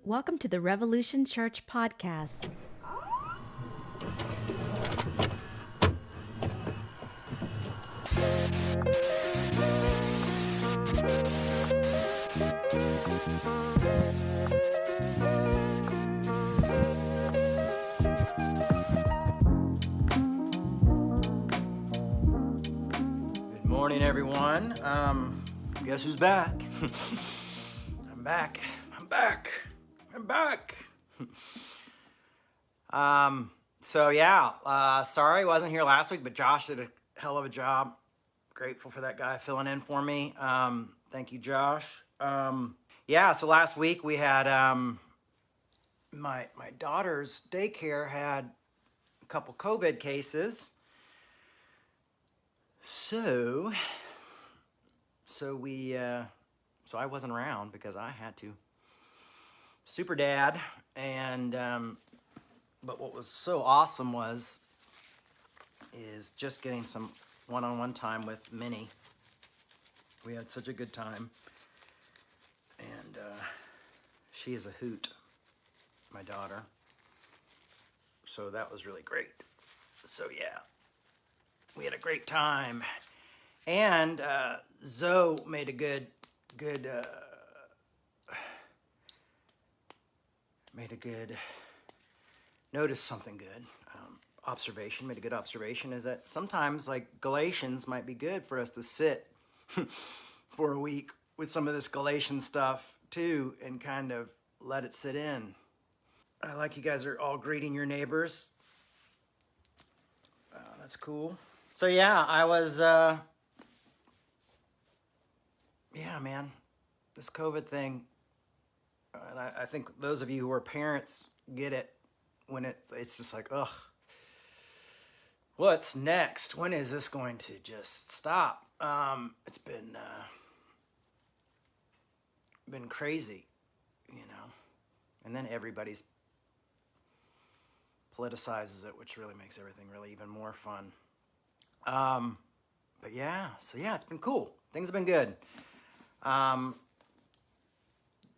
Welcome to the Revolution Church podcast. Good morning, everyone. Guess who's back? I'm back. Sorry I wasn't here last week, but Josh did a hell of a job. Grateful for that guy filling in for me. Thank you, Josh. So last week we had my daughter's daycare had a couple COVID cases. So I wasn't around because I had to. Super dad, and but what was so awesome is just getting some one-on-one time with Minnie. We had such a good time, and she is a hoot, my daughter. So that was really great. So yeah, we had a great time, and Zoe made a good noticed something good. Made a good observation is that sometimes like Galatians might be good for us to sit for a week with some of this Galatians stuff too and kind of let it sit in. I like you guys are all greeting your neighbors. That's cool. So yeah, I was, man, this COVID thing, and I think those of you who are parents get it when it's just like, ugh, what's next? When is this going to just stop? It's been crazy, and then everybody's politicizes it, which really makes everything really even more fun. It's been cool. Things have been good.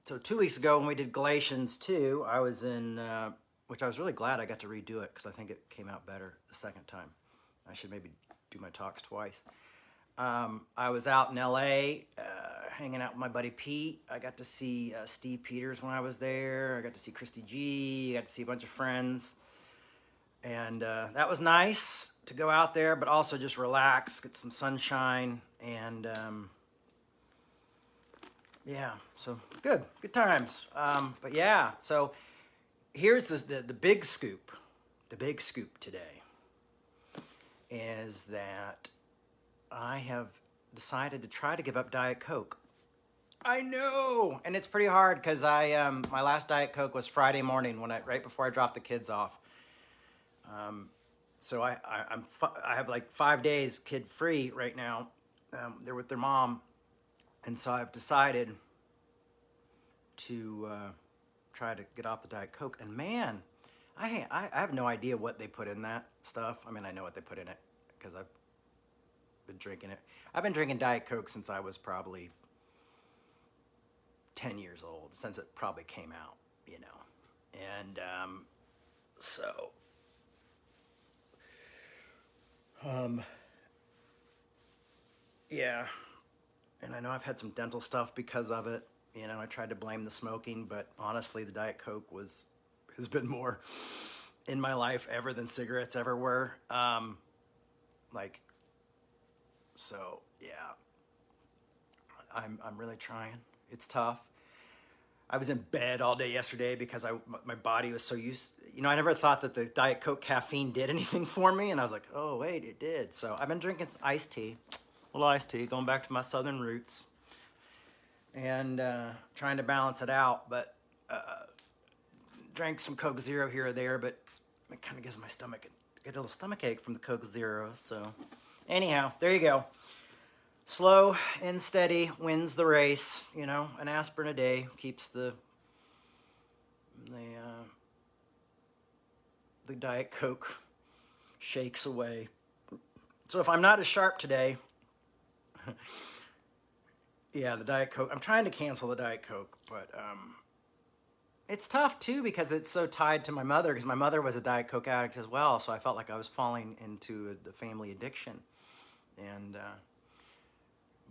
So 2 weeks ago when we did Galatians 2, I was in, which I was really glad I got to redo it because I think it came out better the second time. I should maybe do my talks twice. I was out in LA, hanging out with my buddy Pete. I got to see Steve Peters when I was there. I got to see Christy G. I got to see a bunch of friends. And that was nice to go out there, but also just relax, get some sunshine, and so good times. So here's the big scoop. The big scoop today is that I have decided to try to give up Diet Coke. I know, and it's pretty hard because my last Diet Coke was Friday morning right before I dropped the kids off. So I have like 5 days kid free right now. They're with their mom, and so I've decided to try to get off the Diet Coke. And man, I have no idea what they put in that stuff. I mean, I know what they put in it because I've been drinking it. I've been drinking Diet Coke since I was probably 10 years old, since it probably came out, and and I know I've had some dental stuff because of it. I tried to blame the smoking, but honestly, the Diet Coke has been more in my life ever than cigarettes ever were. I'm really trying. It's tough. I was in bed all day yesterday because my body was so used. I never thought that the Diet Coke caffeine did anything for me, and I was like, oh wait, it did. So I've been drinking some iced tea, a little iced tea, going back to my southern roots, and trying to balance it out. But drank some Coke Zero here or there, but it kind of gives my stomach get a little stomach ache from the Coke Zero. So anyhow, there you go. Slow and steady wins the race. An aspirin a day keeps the Diet Coke shakes away. So if I'm not as sharp today, the Diet Coke. I'm trying to cancel the Diet Coke, but it's tough too because it's so tied to my mother, because my mother was a Diet Coke addict as well, so I felt like I was falling into the family addiction. And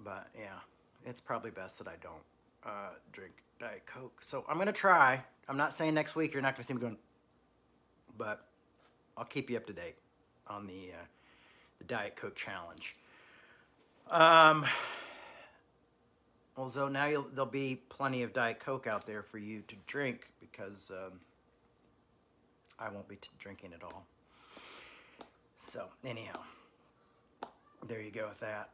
but yeah, it's probably best that I don't drink Diet Coke. So I'm gonna try. I'm not saying next week you're not gonna see me going, but I'll keep you up to date on the Diet Coke challenge. Although now there'll be plenty of Diet Coke out there for you to drink, because I won't be drinking it all. So anyhow, there you go with that.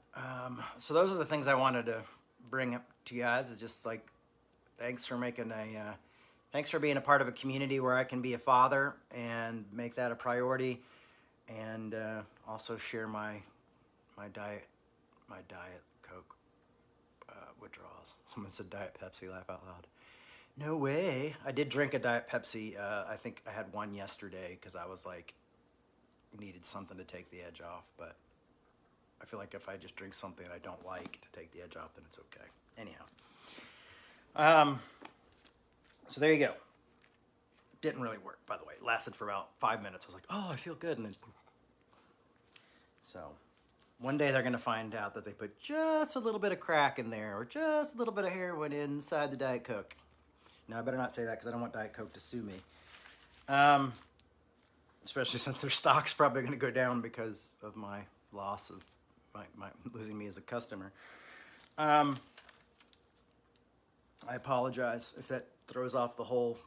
So those are the things I wanted to bring up to you guys. Is just like, thanks for being a part of a community where I can be a father and make that a priority, and also share my diet Coke withdrawals. Someone said Diet Pepsi, laugh out loud. No way. I did drink a Diet Pepsi. I think I had one yesterday because I was like, needed something to take the edge off, but I feel like if I just drink something I don't like to take the edge off, then it's okay. Anyhow. So there you go. Didn't really work, by the way. It lasted for about 5 minutes. I was like, oh, I feel good, and then poof. So one day they're going to find out that they put just a little bit of crack in there, or just a little bit of heroin inside the Diet Coke. Now, I better not say that because I don't want Diet Coke to sue me. Especially since their stock's probably going to go down because of my loss of my losing me as a customer. I apologize if that throws off the whole,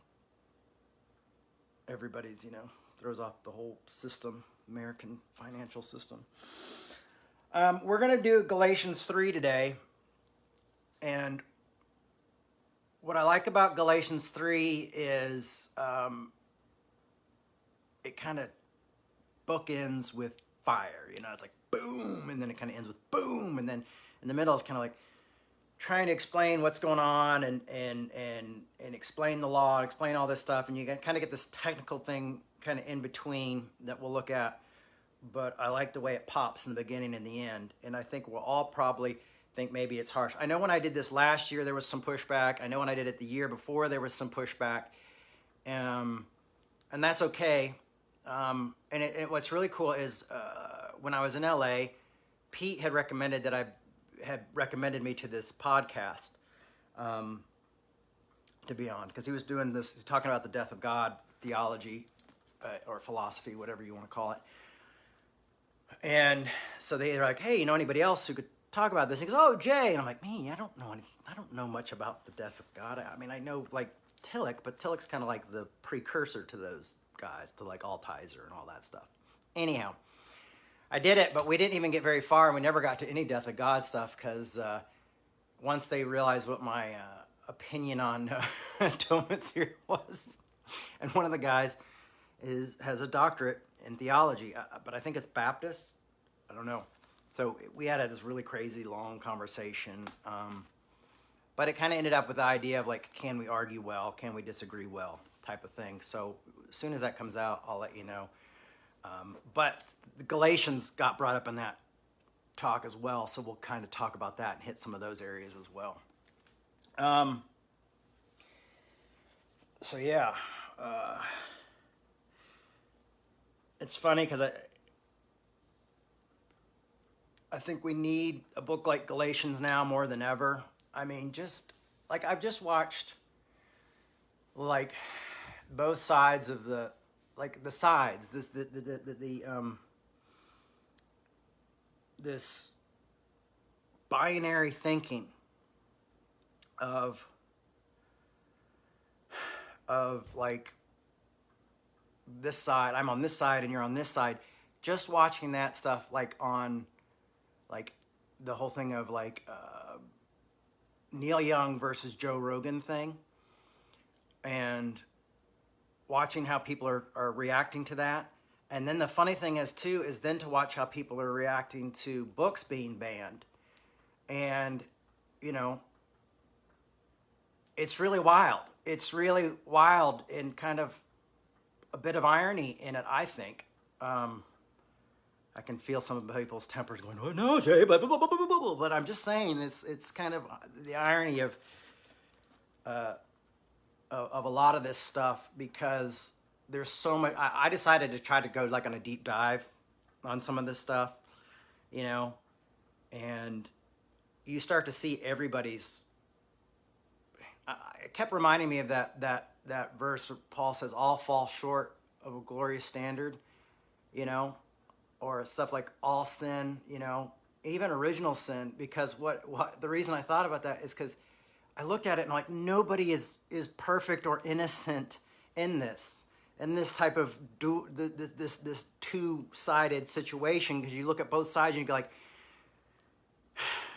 throws off the whole system, American financial system. We're going to do Galatians 3 today. And what I like about Galatians 3 is it kind of bookends with fire. It's like boom, and then it kind of ends with boom, and then in the middle it's kind of like trying to explain what's going on and explain the law and explain all this stuff, and you kind of get this technical thing kind of in between that we'll look at. But I like the way it pops in the beginning and the end, and I think we'll all probably think maybe it's harsh. I know when I did this last year there was some pushback. I know when I did it the year before there was some pushback, and that's okay. And what's really cool is when I was in LA, Pete had recommended me to this podcast to be on, because he was doing this, he's talking about the death of God theology or philosophy, whatever you want to call it. And so they're like, hey, anybody else who could talk about this? He goes, oh, Jay. And I'm like, me, I don't know much about the death of God. I mean, I know like Tillich, but Tillich's kind of like the precursor to those guys, to like Altizer and all that stuff. Anyhow, I did it, but we didn't even get very far, and we never got to any death of God stuff, because once they realized what my opinion on atonement theory was, and one of the guys has a doctorate in theology, but I think it's Baptist. I don't know. So we had this really crazy long conversation, but it kind of ended up with the idea of like, can we argue well? Can we disagree well? Type of thing. So as soon as that comes out, I'll let you know. But the Galatians got brought up in that talk as well, so we'll kind of talk about that and hit some of those areas as well. So yeah, it's funny because I think we need a book like Galatians now more than ever. I mean, just like I've just watched like both sides of the sides, this binary thinking of like this side, I'm on this side and you're on this side. Just watching that stuff, like on like the whole thing of like Neil Young versus Joe Rogan thing, and watching how people are reacting to that. And then the funny thing is too, is then to watch how people are reacting to books being banned. And, it's really wild. It's really wild, and kind of a bit of irony in it, I think. I can feel some of people's tempers going, oh no, Jay, blah, blah, blah, blah, blah, blah. But I'm just saying it's kind of the irony of of a lot of this stuff because there's so much. I decided to try to go like on a deep dive on some of this stuff, you know, and you start to see everybody's. It kept reminding me of that verse where Paul says, "All fall short of a glorious standard," you know, or stuff like all sin, you know, even original sin. Because what the reason I thought about that is because I looked at it and like nobody is perfect or innocent in this type of this two-sided situation, because you look at both sides and you go like,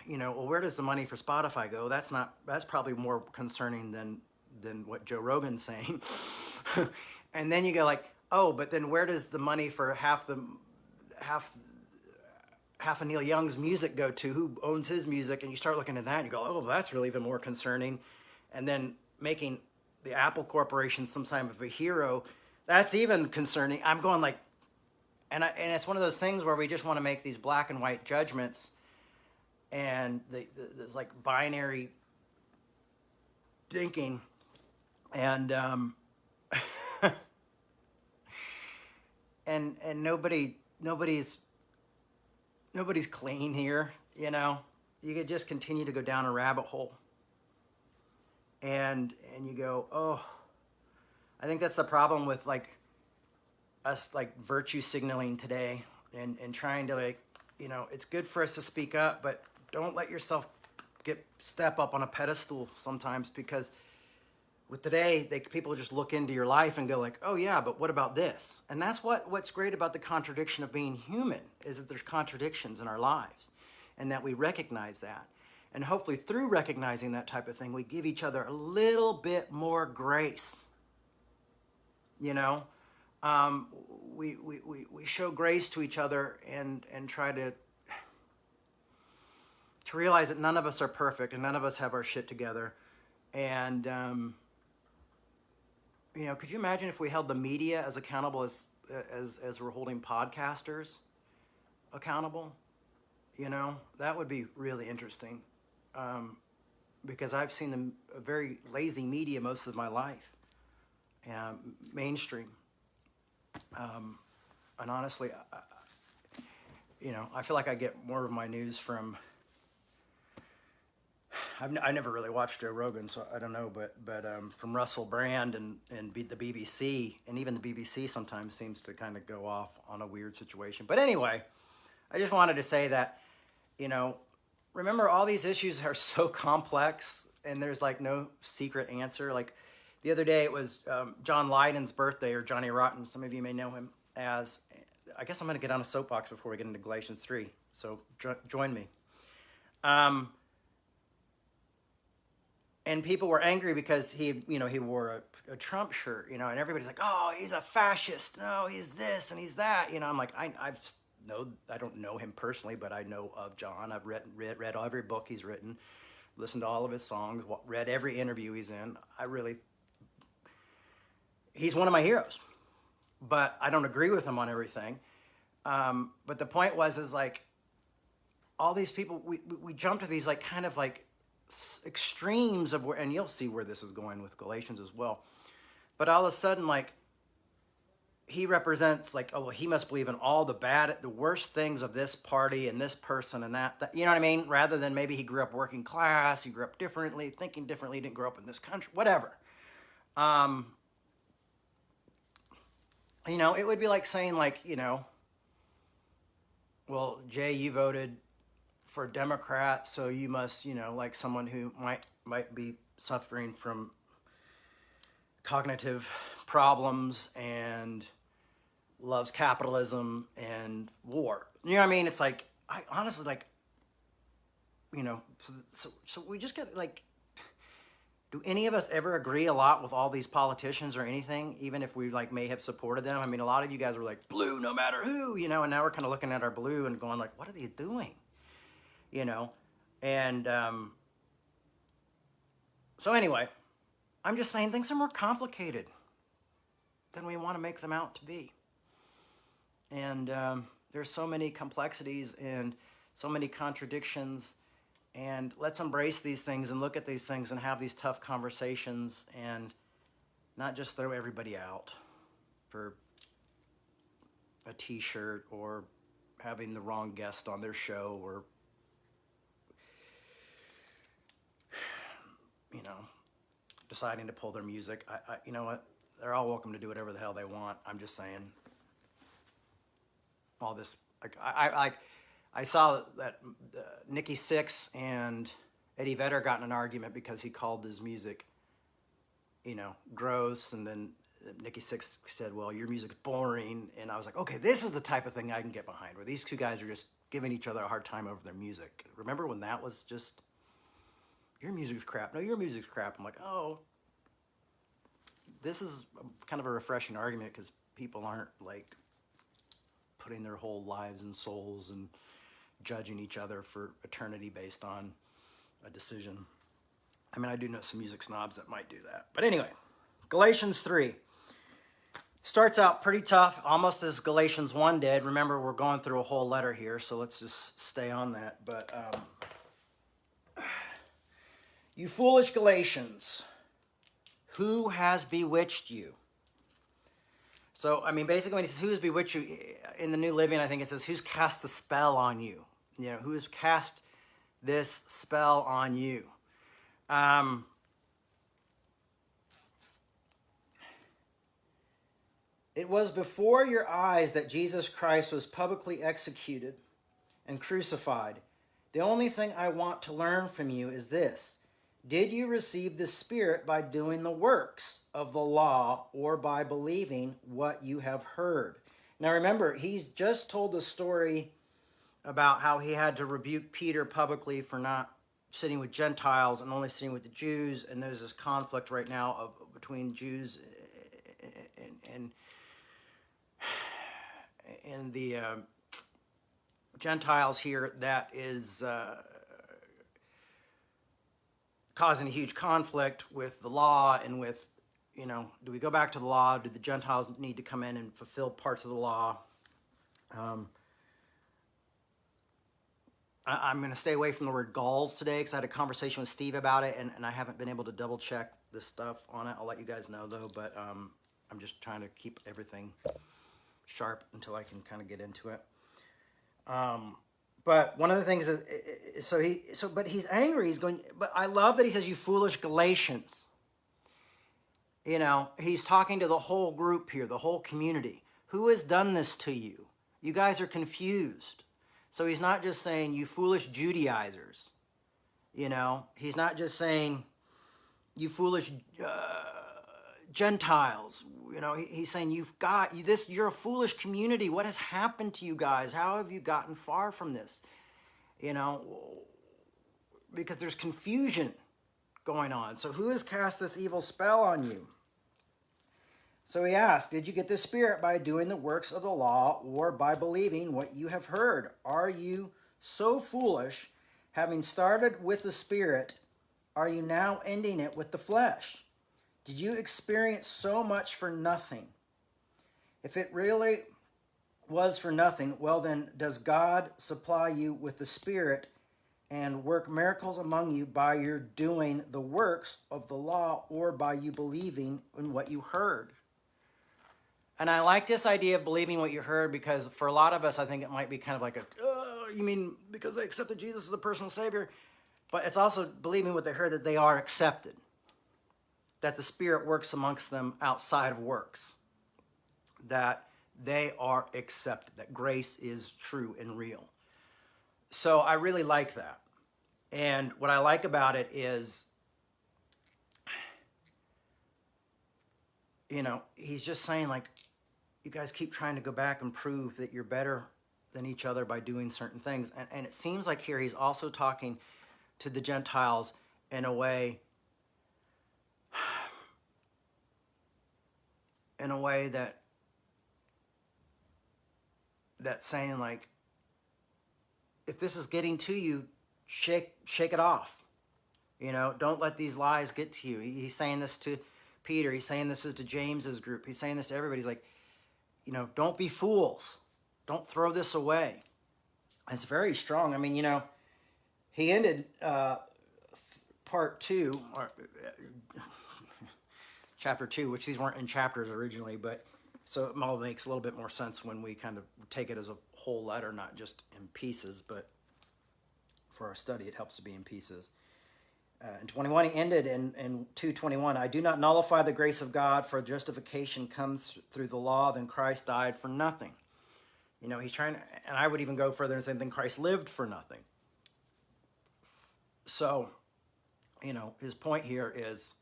you know, well, where does the money for Spotify go? That's probably more concerning than what Joe Rogan's saying. And then you go like, oh, but then where does the money for half of Neil Young's music go to? Who owns his music? And you start looking at that and you go, oh, that's really even more concerning. And then making the Apple Corporation some type of a hero, that's even concerning. I'm going like, and it's one of those things where we just want to make these black and white judgments, and there's like binary thinking, and and nobody's clean here, you know. You could just continue to go down a rabbit hole, and you go, oh, I think that's the problem with like us like virtue signaling today, and trying to like, you know, it's good for us to speak up, but don't let yourself step up on a pedestal sometimes, because with today, people just look into your life and go like, oh yeah, but what about this? And that's what's great about the contradiction of being human, is that there's contradictions in our lives, and that we recognize that. And hopefully through recognizing that type of thing, we give each other a little bit more grace. You know, we show grace to each other and try to realize that none of us are perfect and none of us have our shit together. And, you know, could you imagine if we held the media as accountable as we're holding podcasters accountable? You know, that would be really interesting, because I've seen a very lazy media most of my life, mainstream. And honestly, you know, I feel like I get more of my news from. I never really watched Joe Rogan, so I don't know, but from Russell Brand and the BBC, and even the BBC sometimes seems to kind of go off on a weird situation. But anyway, I just wanted to say that, you know, remember, all these issues are so complex, and there's like no secret answer. Like the other day, it was John Lydon's birthday, or Johnny Rotten. Some of you may know him as. I guess I'm going to get on a soapbox before we get into Galatians 3. So join me. And people were angry because he wore a Trump shirt, you know, and everybody's like, oh, he's a fascist. No, he's this and he's that. You know, I'm like, I don't know him personally, but I know of John. I've read every book he's written, listened to all of his songs, read every interview he's in. He's one of my heroes, but I don't agree with him on everything. But the point is like, all these people, we jump to these like kind of like extremes of where, and you'll see where this is going with Galatians as well. But all of a sudden, like, he represents like, oh, well, he must believe in all the worst things of this party and this person and that, you know what I mean? Rather than maybe he grew up working class, he grew up differently, thinking differently, didn't grow up in this country, whatever. You know, it would be like saying like, you know, well, Jay, you voted for a Democrat, so you must, you know, like someone who might be suffering from cognitive problems and loves capitalism and war. You know what I mean? It's like, I honestly, like, you know, so we just get like, do any of us ever agree a lot with all these politicians or anything, even if we like may have supported them? I mean, a lot of you guys were like, blue no matter who, you know, and now we're kind of looking at our blue and going like, what are they doing? You know, and so anyway, I'm just saying things are more complicated than we want to make them out to be. And there's so many complexities and so many contradictions, and let's embrace these things and look at these things and have these tough conversations, and not just throw everybody out for a t-shirt or having the wrong guest on their show, or deciding to pull their music. You know what? They're all welcome to do whatever the hell they want. I'm just saying, all this, like, I saw that Nikki Sixx and Eddie Vedder got in an argument because he called his music, gross, and then Nikki Sixx said, well, your music's boring, and I was like, okay, this is the type of thing I can get behind, where these two guys are just giving each other a hard time over their music. Remember when that was just, your music's crap, no, your music's crap. I'm like, oh, this is kind of a refreshing argument, because people aren't like putting their whole lives and souls and judging each other for eternity based on a decision. I mean, I do know some music snobs that might do that. But anyway, Galatians 3 starts out pretty tough, almost as Galatians 1 did. Remember, we're going through a whole letter here, so let's just stay on that. But you foolish Galatians, who has bewitched you? So, I mean, basically when he says, who has bewitched you, in the New Living, I think it says, who's cast the spell on you? Who has cast this spell on you? It was before your eyes that Jesus Christ was publicly executed and crucified. The only thing I want to learn from you is this: did you receive the Spirit by doing the works of the law, or by believing what you have heard? Now remember, he's just told the story about how he had to rebuke Peter publicly for not sitting with Gentiles and only sitting with the Jews, and there's this conflict right now between Jews and the Gentiles here that is causing a huge conflict with the law and with, do we go back to the law? Do the Gentiles need to come in and fulfill parts of the law? I'm going to stay away from the word Gauls today, because I had a conversation with Steve about it, and I haven't been able to double check this stuff on it. I'll let you guys know though, but I'm just trying to keep everything sharp until I can kind of get into it. But one of the things is, but he's angry. He's going, but I love that he says, you foolish Galatians. He's talking to the whole group here, the whole community. Who has done this to you? You guys are confused. So he's not just saying, you foolish Judaizers. He's not just saying, you foolish Gentiles. He's saying, you're a foolish community. What has happened to you guys? How have you gotten far from this? Because there's confusion going on. So who has cast this evil spell on you? So he asked, did you get the Spirit by doing the works of the law, or by believing what you have heard? Are you so foolish? Having started with the Spirit, are you now ending it with the flesh? Did you experience so much for nothing? If it really was for nothing, well then, does God supply you with the Spirit and work miracles among you by your doing the works of the law, or by you believing in what you heard? And I like this idea of believing what you heard, because for a lot of us, I think it might be kind of like you mean because they accepted Jesus as a personal Savior? But it's also believing what they heard, that they are accepted, that the Spirit works amongst them outside of works, that they are accepted, that grace is true and real. So I really like that. And what I like about it is, he's just saying, like, you guys keep trying to go back and prove that you're better than each other by doing certain things. And it seems like here he's also talking to the Gentiles in a way that's saying, like, if this is getting to you, shake it off. Don't let these lies get to you. He's saying this to Peter. He's saying this is to James's group. He's saying this to everybody. He's like, don't be fools. Don't throw this away. It's very strong. I mean, he ended part 2, chapter 2, which these weren't in chapters originally, but so it all makes a little bit more sense when we kind of take it as a whole letter, not just in pieces, but for our study, it helps to be in pieces. In 21, he ended in 2:21, I do not nullify the grace of God, for justification comes through the law, then Christ died for nothing. You know, he's trying to, and I would even go further and say, then Christ lived for nothing. So, you know, his point here is,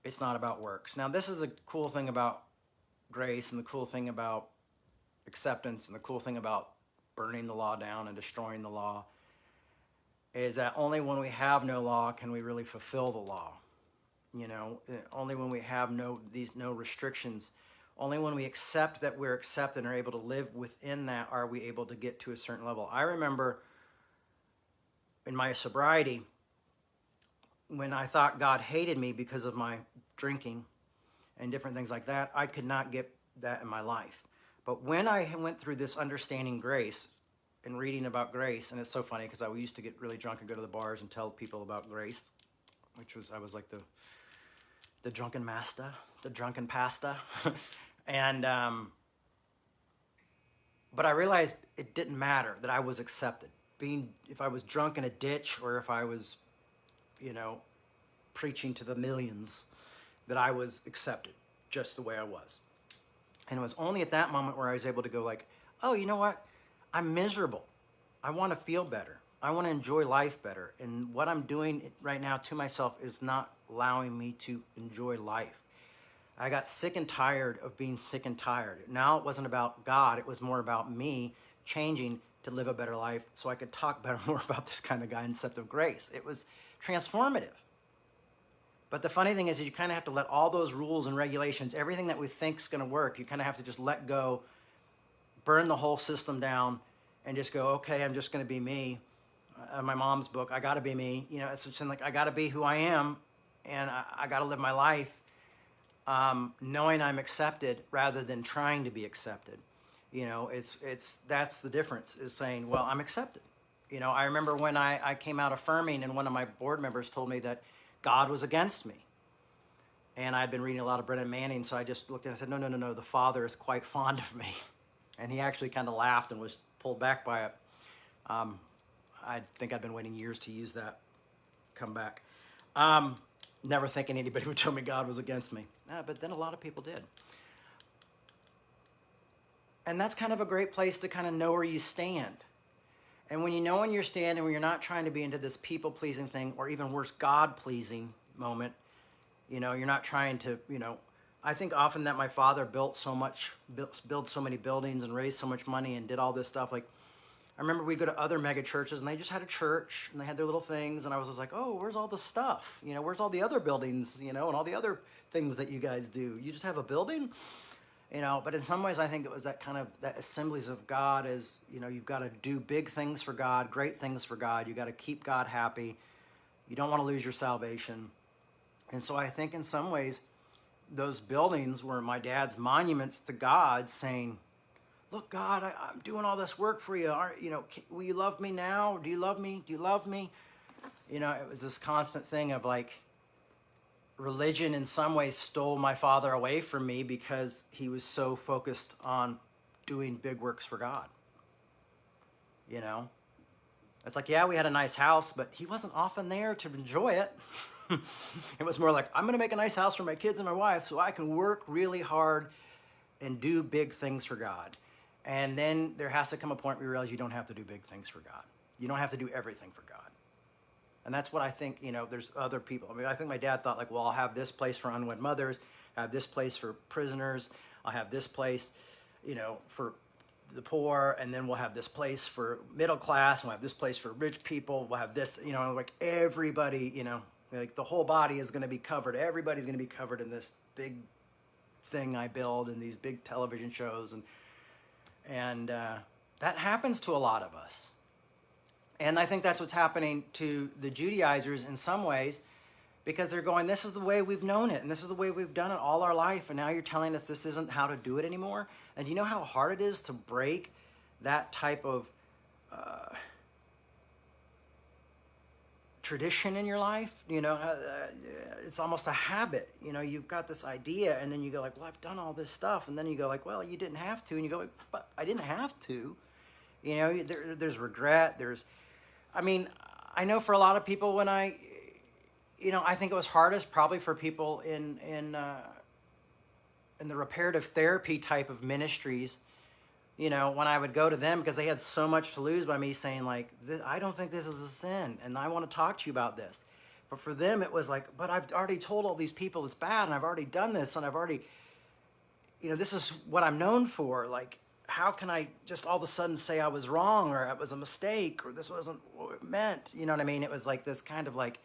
it's not about works. Now, this is the cool thing about grace and the cool thing about acceptance and the cool thing about burning the law down and destroying the law, is that only when we have no law can we really fulfill the law. You know, only when we have no restrictions, only when we accept that we're accepted and are able to live within that are we able to get to a certain level. I remember in my sobriety, when I thought God hated me because of my drinking and different things like that, I could not get that in my life. But when I went through this understanding grace and reading about grace, and it's so funny because I used to get really drunk and go to the bars and tell people about grace, I was like the drunken master, the drunken pastor. And, but I realized it didn't matter that I was accepted. If I was drunk in a ditch or if I was, you know, preaching to the millions, that I was accepted just the way I was. And it was only at that moment where I was able to go like, oh, you know what? I'm miserable. I want to feel better. I want to enjoy life better. And what I'm doing right now to myself is not allowing me to enjoy life. I got sick and tired of being sick and tired. Now it wasn't about God. It was more about me changing to live a better life so I could talk better more about this kind of concept of grace. It was transformative. But the funny thing is you kind of have to let all those rules and regulations, everything that we think is going to work, you kind of have to just let go, burn the whole system down, and just go, okay, I'm just going to be me. My mom's book, I got to be me. You know, it's just like I got to be who I am, and I got to live my life knowing I'm accepted rather than trying to be accepted. You know, that's the difference, is saying, well, I'm accepted. You know, I remember when I came out affirming, and one of my board members told me that God was against me. And I'd been reading a lot of Brennan Manning, so I just looked at it and I said, no, the Father is quite fond of me. And he actually kind of laughed and was pulled back by it. I think I'd been waiting years to use that comeback. Never thinking anybody would tell me God was against me. But then a lot of people did. And that's kind of a great place to kind of know where you stand. And when you know when you stand and when you're not trying to be into this people-pleasing thing, or even worse, God-pleasing moment, you know, you're not trying to, you know, I think often that my father built so many buildings and raised so much money and did all this stuff. Like, I remember we'd go to other mega churches and they just had a church and they had their little things. And I was just like, oh, where's all the stuff? You know, where's all the other buildings, you know, and all the other things that you guys do? You just have a building? You know, but in some ways, I think it was that kind of, that assemblies of God is, you know, you've got to do big things for God, great things for God. You got to keep God happy. You don't want to lose your salvation. And so I think in some ways, those buildings were my dad's monuments to God, saying, look, God, I'm doing all this work for you. You know, will you love me now? Do you love me? Do you love me? You know, it was this constant thing of like, religion in some ways stole my father away from me because he was so focused on doing big works for God. You know, it's like, yeah, we had a nice house, but he wasn't often there to enjoy it. It was more like, I'm going to make a nice house for my kids and my wife so I can work really hard and do big things for God. And then there has to come a point where you realize you don't have to do big things for God. You don't have to do everything for God. And that's what I think, you know, there's other people. I mean, I think my dad thought like, well, I'll have this place for unwed mothers. I have this place for prisoners. I'll have this place, you know, for the poor. And then we'll have this place for middle class. And we'll have this place for rich people. We'll have this, you know, like everybody, you know, like the whole body is going to be covered. Everybody's going to be covered in this big thing I build and these big television shows. And that happens to a lot of us. And I think that's what's happening to the Judaizers in some ways, because they're going, this is the way we've known it, and this is the way we've done it all our life, and now you're telling us this isn't how to do it anymore? And do you know how hard it is to break that type of tradition in your life. It's almost a habit. You've got this idea, and then you go like, well, I've done all this stuff, and then you go like, well, you didn't have to, and you go like, but I didn't have to. There's regret. I know for a lot of people when I think it was hardest probably for people in the reparative therapy type of ministries, when I would go to them, because they had so much to lose by me saying like, I don't think this is a sin, and I want to talk to you about this. But for them, it was like, but I've already told all these people it's bad, and I've already done this, and I've already, this is what I'm known for. Like, how can I just all of a sudden say I was wrong, or it was a mistake, or this wasn't what it meant? You know what I mean? It was like this kind of like,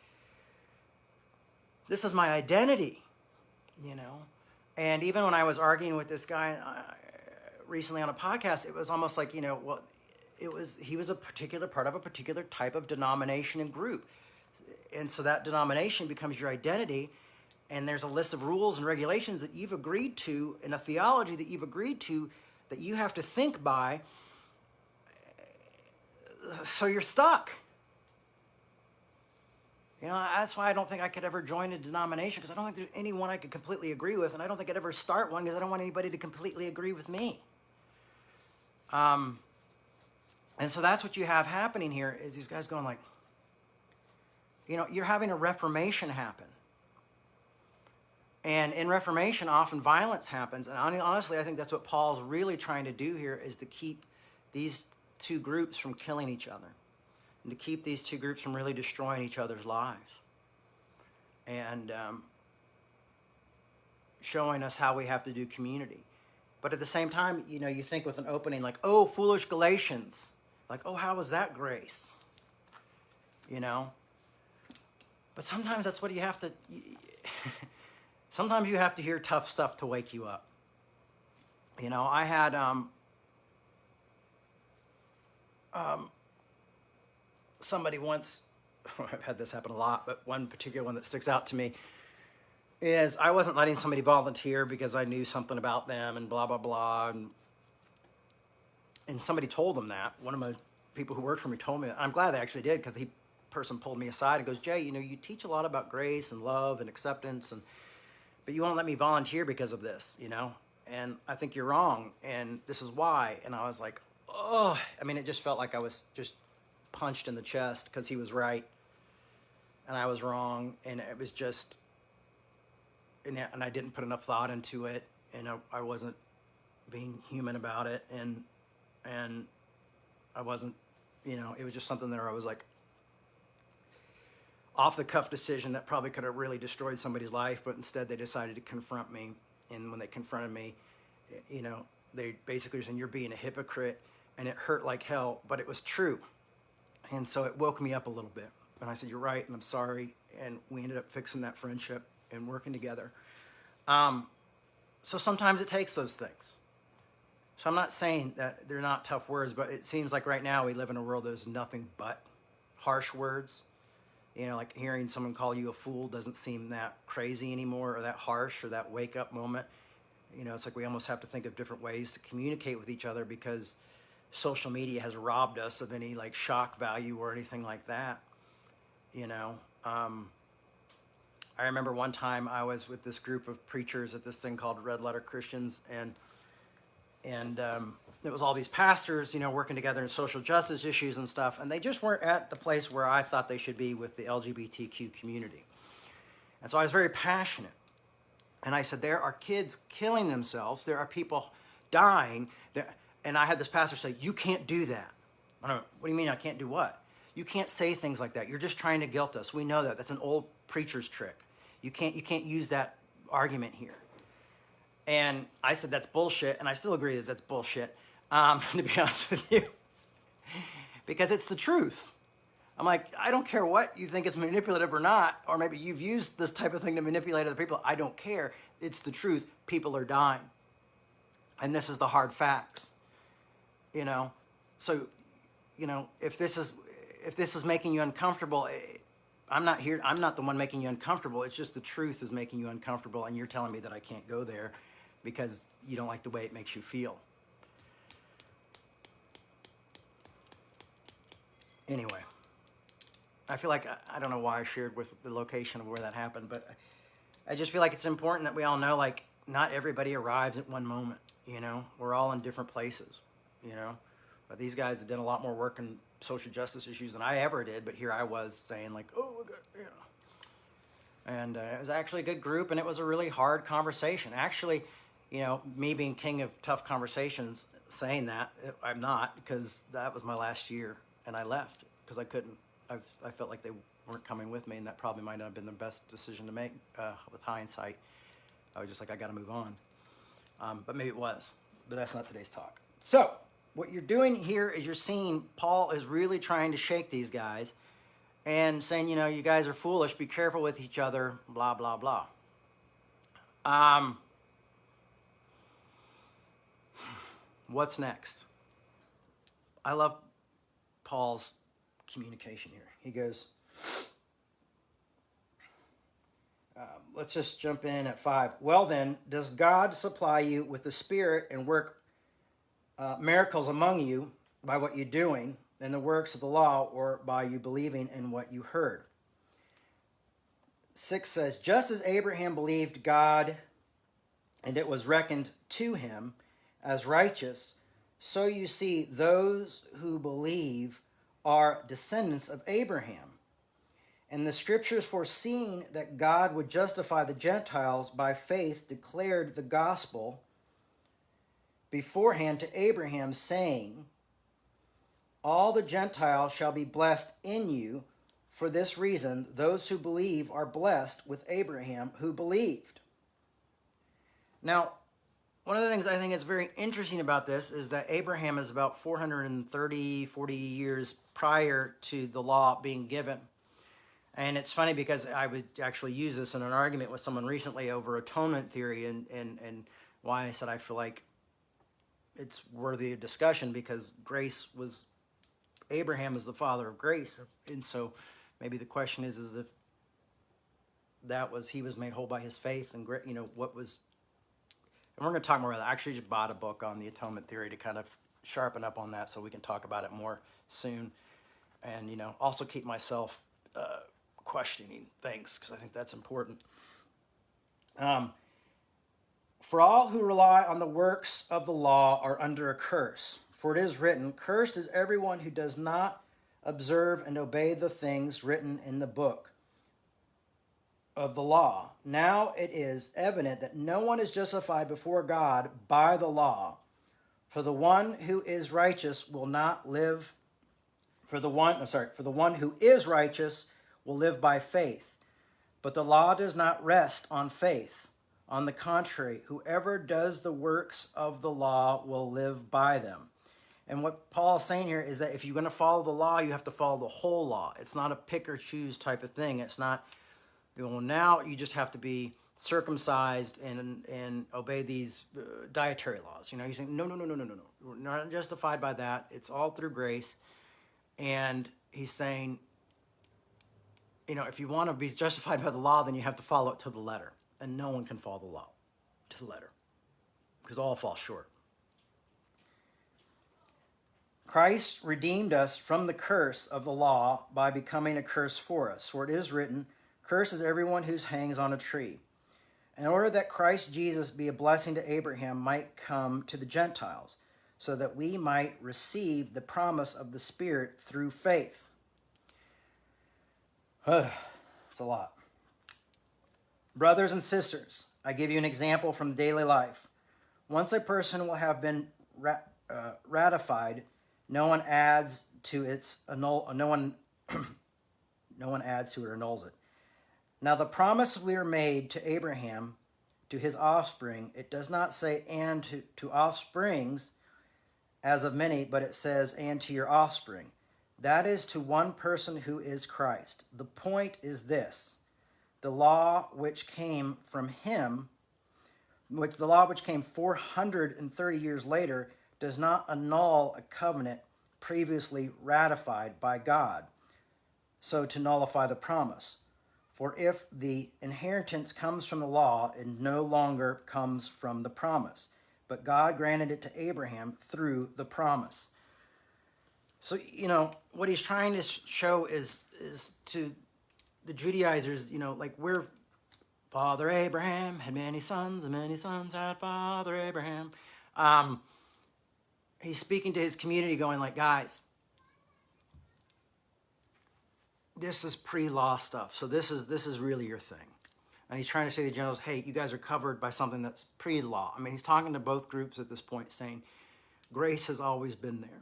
this is my identity, And even when I was arguing with this guy recently on a podcast, it was almost like, he was a particular part of a particular type of denomination and group. And so that denomination becomes your identity, and there's a list of rules and regulations that you've agreed to, and a theology that you've agreed to that you have to think by, so you're stuck. That's why I don't think I could ever join a denomination, because I don't think there's anyone I could completely agree with, and I don't think I'd ever start one because I don't want anybody to completely agree with me. And so that's what you have happening here, is these guys going like, you're having a reformation happen. And in reformation, often violence happens. And honestly, I think that's what Paul's really trying to do here, is to keep these two groups from killing each other, and to keep these two groups from really destroying each other's lives. And showing us how we have to do community. But at the same time, you think with an opening like, oh, foolish Galatians. Like, oh, how was that grace? But sometimes that's what you have to... Sometimes you have to hear tough stuff to wake you up. I had somebody once, I've had this happen a lot, but one particular one that sticks out to me is I wasn't letting somebody volunteer because I knew something about them and blah, blah, blah. And somebody told them that. One of my people who worked for me told me that. I'm glad they actually did, because the person pulled me aside and goes, Jay, you teach a lot about grace and love and acceptance, but you won't let me volunteer because of this, and I think you're wrong, and this is why. And I was like, oh, it just felt like I was just punched in the chest, because he was right and I was wrong, and it was just, and I didn't put enough thought into it, and I wasn't being human about it, and I wasn't, it was just something that I was like, off-the-cuff decision that probably could have really destroyed somebody's life, but instead they decided to confront me. And when they confronted me, they basically were saying, you're being a hypocrite, and it hurt like hell, but it was true. And so it woke me up a little bit. And I said, you're right, and I'm sorry. And we ended up fixing that friendship and working together. So sometimes it takes those things. So I'm not saying that they're not tough words, but it seems like right now we live in a world there's nothing but harsh words. Like hearing someone call you a fool doesn't seem that crazy anymore, or that harsh, or that wake-up moment. It's like we almost have to think of different ways to communicate with each other, because social media has robbed us of any like shock value or anything like that. I remember one time I was with this group of preachers at this thing called Red Letter Christians, and it was all these pastors, working together in social justice issues and stuff, and they just weren't at the place where I thought they should be with the LGBTQ community. And so I was very passionate. And I said, there are kids killing themselves. There are people dying. And I had this pastor say, you can't do that. I don't know, what do you mean I can't do what? You can't say things like that. You're just trying to guilt us. We know that. That's an old preacher's trick. You can't use that argument here. And I said, that's bullshit. And I still agree that that's bullshit, to be honest with you, because it's the truth. I'm like, I don't care what you think it's manipulative or not, or maybe you've used this type of thing to manipulate other people. I don't care. It's the truth. People are dying. And this is the hard facts. So, if this is making you uncomfortable, I'm not the one making you uncomfortable. It's just the truth is making you uncomfortable, and you're telling me that I can't go there because you don't like the way it makes you feel. Anyway, I feel like, I don't know why I shared with the location of where that happened, but I just feel like it's important that we all know, like, not everybody arrives at one moment, you know? We're all in different places, you know? But these guys have done a lot more work in social justice issues than I ever did, but here I was saying, like, oh, we got, you know. And it was actually a good group, and it was a really hard conversation. Actually, you know, me being king of tough conversations, saying that, I'm not, because that was my last year, and I left because I couldn't. I felt like they weren't coming with me, and that probably might not have been the best decision to make with hindsight. I was just like, I got to move on. But maybe it was, but that's not today's talk. So what you're doing here is you're seeing Paul is really trying to shake these guys and saying, you know, you guys are foolish, be careful with each other, blah, blah, blah. What's next? I love Paul's communication here. He goes, let's just jump in at 5. Well then, does God supply you with the Spirit and work miracles among you by what you're doing in the works of the law or by you believing in what you heard? 6 says, just as Abraham believed God and it was reckoned to him as righteous, so you see those who believe are descendants of Abraham. And the scriptures, foreseeing that God would justify the Gentiles by faith, declared the gospel beforehand to Abraham, saying, all the Gentiles shall be blessed in you. For this reason, those who believe are blessed with Abraham who believed. Now, one of the things I think is very interesting about this is that Abraham is about 430, 40 years prior to the law being given. And it's funny because I would actually use this in an argument with someone recently over atonement theory and why I said I feel like it's worthy of discussion because Abraham is the father of grace. And so maybe the question is if he was made whole by his faith and, you know, what was... And we're going to talk more about that. I actually just bought a book on the atonement theory to kind of sharpen up on that so we can talk about it more soon. And, you know, also keep myself questioning things because I think that's important. For all who rely on the works of the law are under a curse. For it is written, cursed is everyone who does not observe and obey the things written in the book of the law. Now it is evident that no one is justified before God by the law. For the one who is righteous will not live. For the one who is righteous will live by faith. But the law does not rest on faith. On the contrary, whoever does the works of the law will live by them. And what Paul is saying here is that if you're going to follow the law, you have to follow the whole law. It's not a pick or choose type of thing. It's not, well, now you just have to be circumcised and obey these dietary laws. You know, he's saying, no. We're not justified by that. It's all through grace. And he's saying, you know, if you want to be justified by the law, then you have to follow it to the letter. And no one can follow the law to the letter because all fall short. Christ redeemed us from the curse of the law by becoming a curse for us. For it is written, cursed is everyone who hangs on a tree. In order that Christ Jesus be a blessing to Abraham might come to the Gentiles, so that we might receive the promise of the Spirit through faith. It's a lot. Brothers and sisters, I give you an example from daily life. Once a person will have been ratified, no one adds to it or annuls it. Now the promise we are made to Abraham, to his offspring, it does not say and to offsprings as of many, but it says and to your offspring. That is to one person who is Christ. The point is this: the law which came from him, the law which came 430 years later, does not annul a covenant previously ratified by God, so to nullify the promise. For if the inheritance comes from the law, it no longer comes from the promise, but God granted it to Abraham through the promise. So, you know, what he's trying to show is is to the Judaizers, like we're Father Abraham had many sons, and many sons had Father Abraham. He's speaking to his community going like, guys, this is pre-law stuff. So this is really your thing. And he's trying to say to the Gentiles, hey, you guys are covered by something that's pre-law. I mean, he's talking to both groups at this point saying, grace has always been there.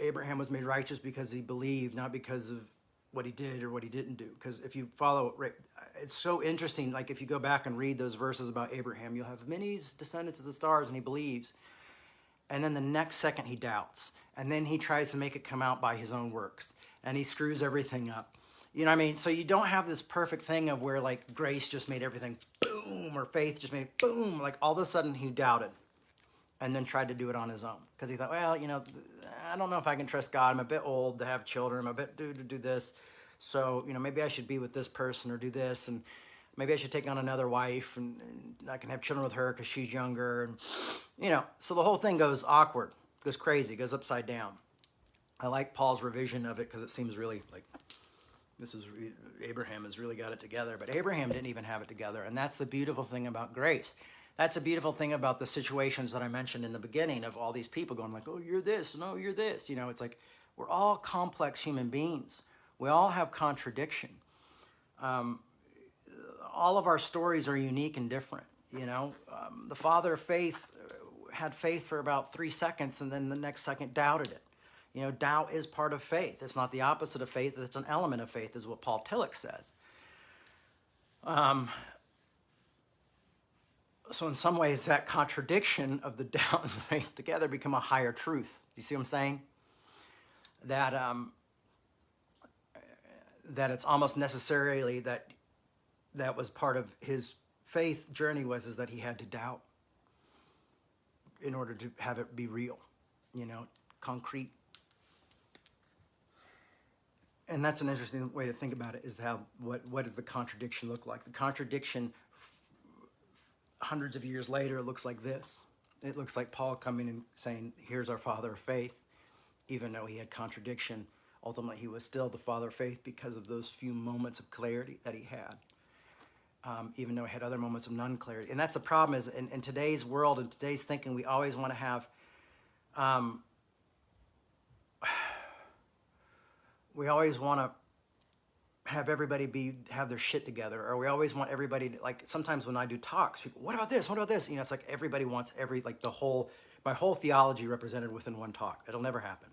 Abraham was made righteous because he believed, not because of what he did or what he didn't do. Because if you follow, it's so interesting. Like if you go back and read those verses about Abraham, you'll have many descendants of the stars, and he believes. And then the next second he doubts. And then he tries to make it come out by his own works. And he screws everything up. You know what I mean? So you don't have this perfect thing of where like grace just made everything boom, or faith just made it boom. Like all of a sudden he doubted and then tried to do it on his own. Because he thought, well, I don't know if I can trust God. I'm a bit old to have children. I'm a bit due to do this. So, maybe I should be with this person or do this. And maybe I should take on another wife and I can have children with her because she's younger. And, so the whole thing goes awkward, goes crazy, goes upside down. I like Paul's revision of it because it seems really like Abraham has really got it together. But Abraham didn't even have it together. And that's the beautiful thing about grace. That's a beautiful thing about the situations that I mentioned in the beginning of all these people going like, oh, you're this, no, you're this. It's like we're all complex human beings. We all have contradiction. All of our stories are unique and different. The father of faith had faith for about 3 seconds and then the next second doubted it. Doubt is part of faith. It's not the opposite of faith. It's an element of faith is what Paul Tillich says. So in some ways, that contradiction of the doubt and the faith together become a higher truth. You see what I'm saying? That it's almost necessarily that was part of his faith journey is that he had to doubt in order to have it be real, concrete. And that's an interesting way to think about it, is how what does the contradiction look like? The contradiction hundreds of years later, it looks like this. It looks like Paul coming and saying, here's our father of faith. Even though he had contradiction, ultimately he was still the father of faith because of those few moments of clarity that he had. Even though he had other moments of non-clarity. And that's the problem is in today's world, in today's thinking, we always want to have, everybody have their shit together, or we always want everybody to, like, sometimes when I do talks, people, what about this? It's like everybody wants my whole theology represented within one talk. It'll never happen.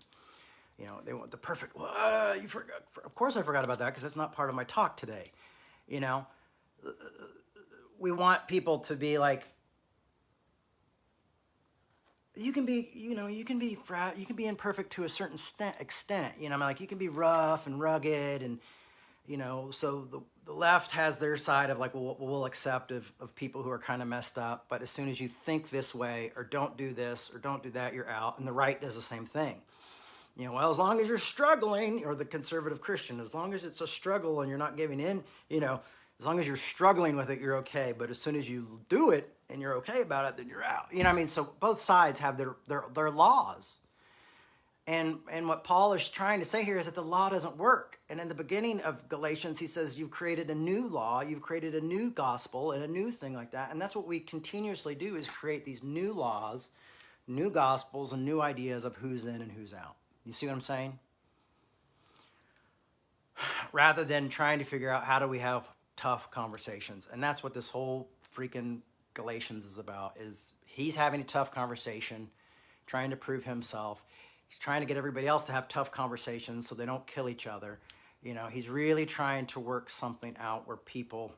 They want the perfect, you forgot. Of course I forgot about that because that's not part of my talk today. We want people to be like, you can be imperfect to a certain extent. Like you can be rough and rugged and, so the left has their side of like, well, we'll accept of people who are kind of messed up. But as soon as you think this way or don't do this or don't do that, you're out. And the right does the same thing. Well, as long as you're struggling, or the conservative Christian, as long as it's a struggle and you're not giving in, as long as you're struggling with it, you're okay. But as soon as you do it and you're okay about it, then you're out. So both sides have their laws. And what Paul is trying to say here is that the law doesn't work. And in the beginning of Galatians, he says, you've created a new law, you've created a new gospel and a new thing like that. And that's what we continuously do, is create these new laws, new gospels, and new ideas of who's in and who's out. You see what I'm saying? Rather than trying to figure out how do we have tough conversations. And that's what this whole freaking Galatians is about, is he's having a tough conversation, trying to prove himself. He's trying to get everybody else to have tough conversations so they don't kill each other. He's really trying to work something out where people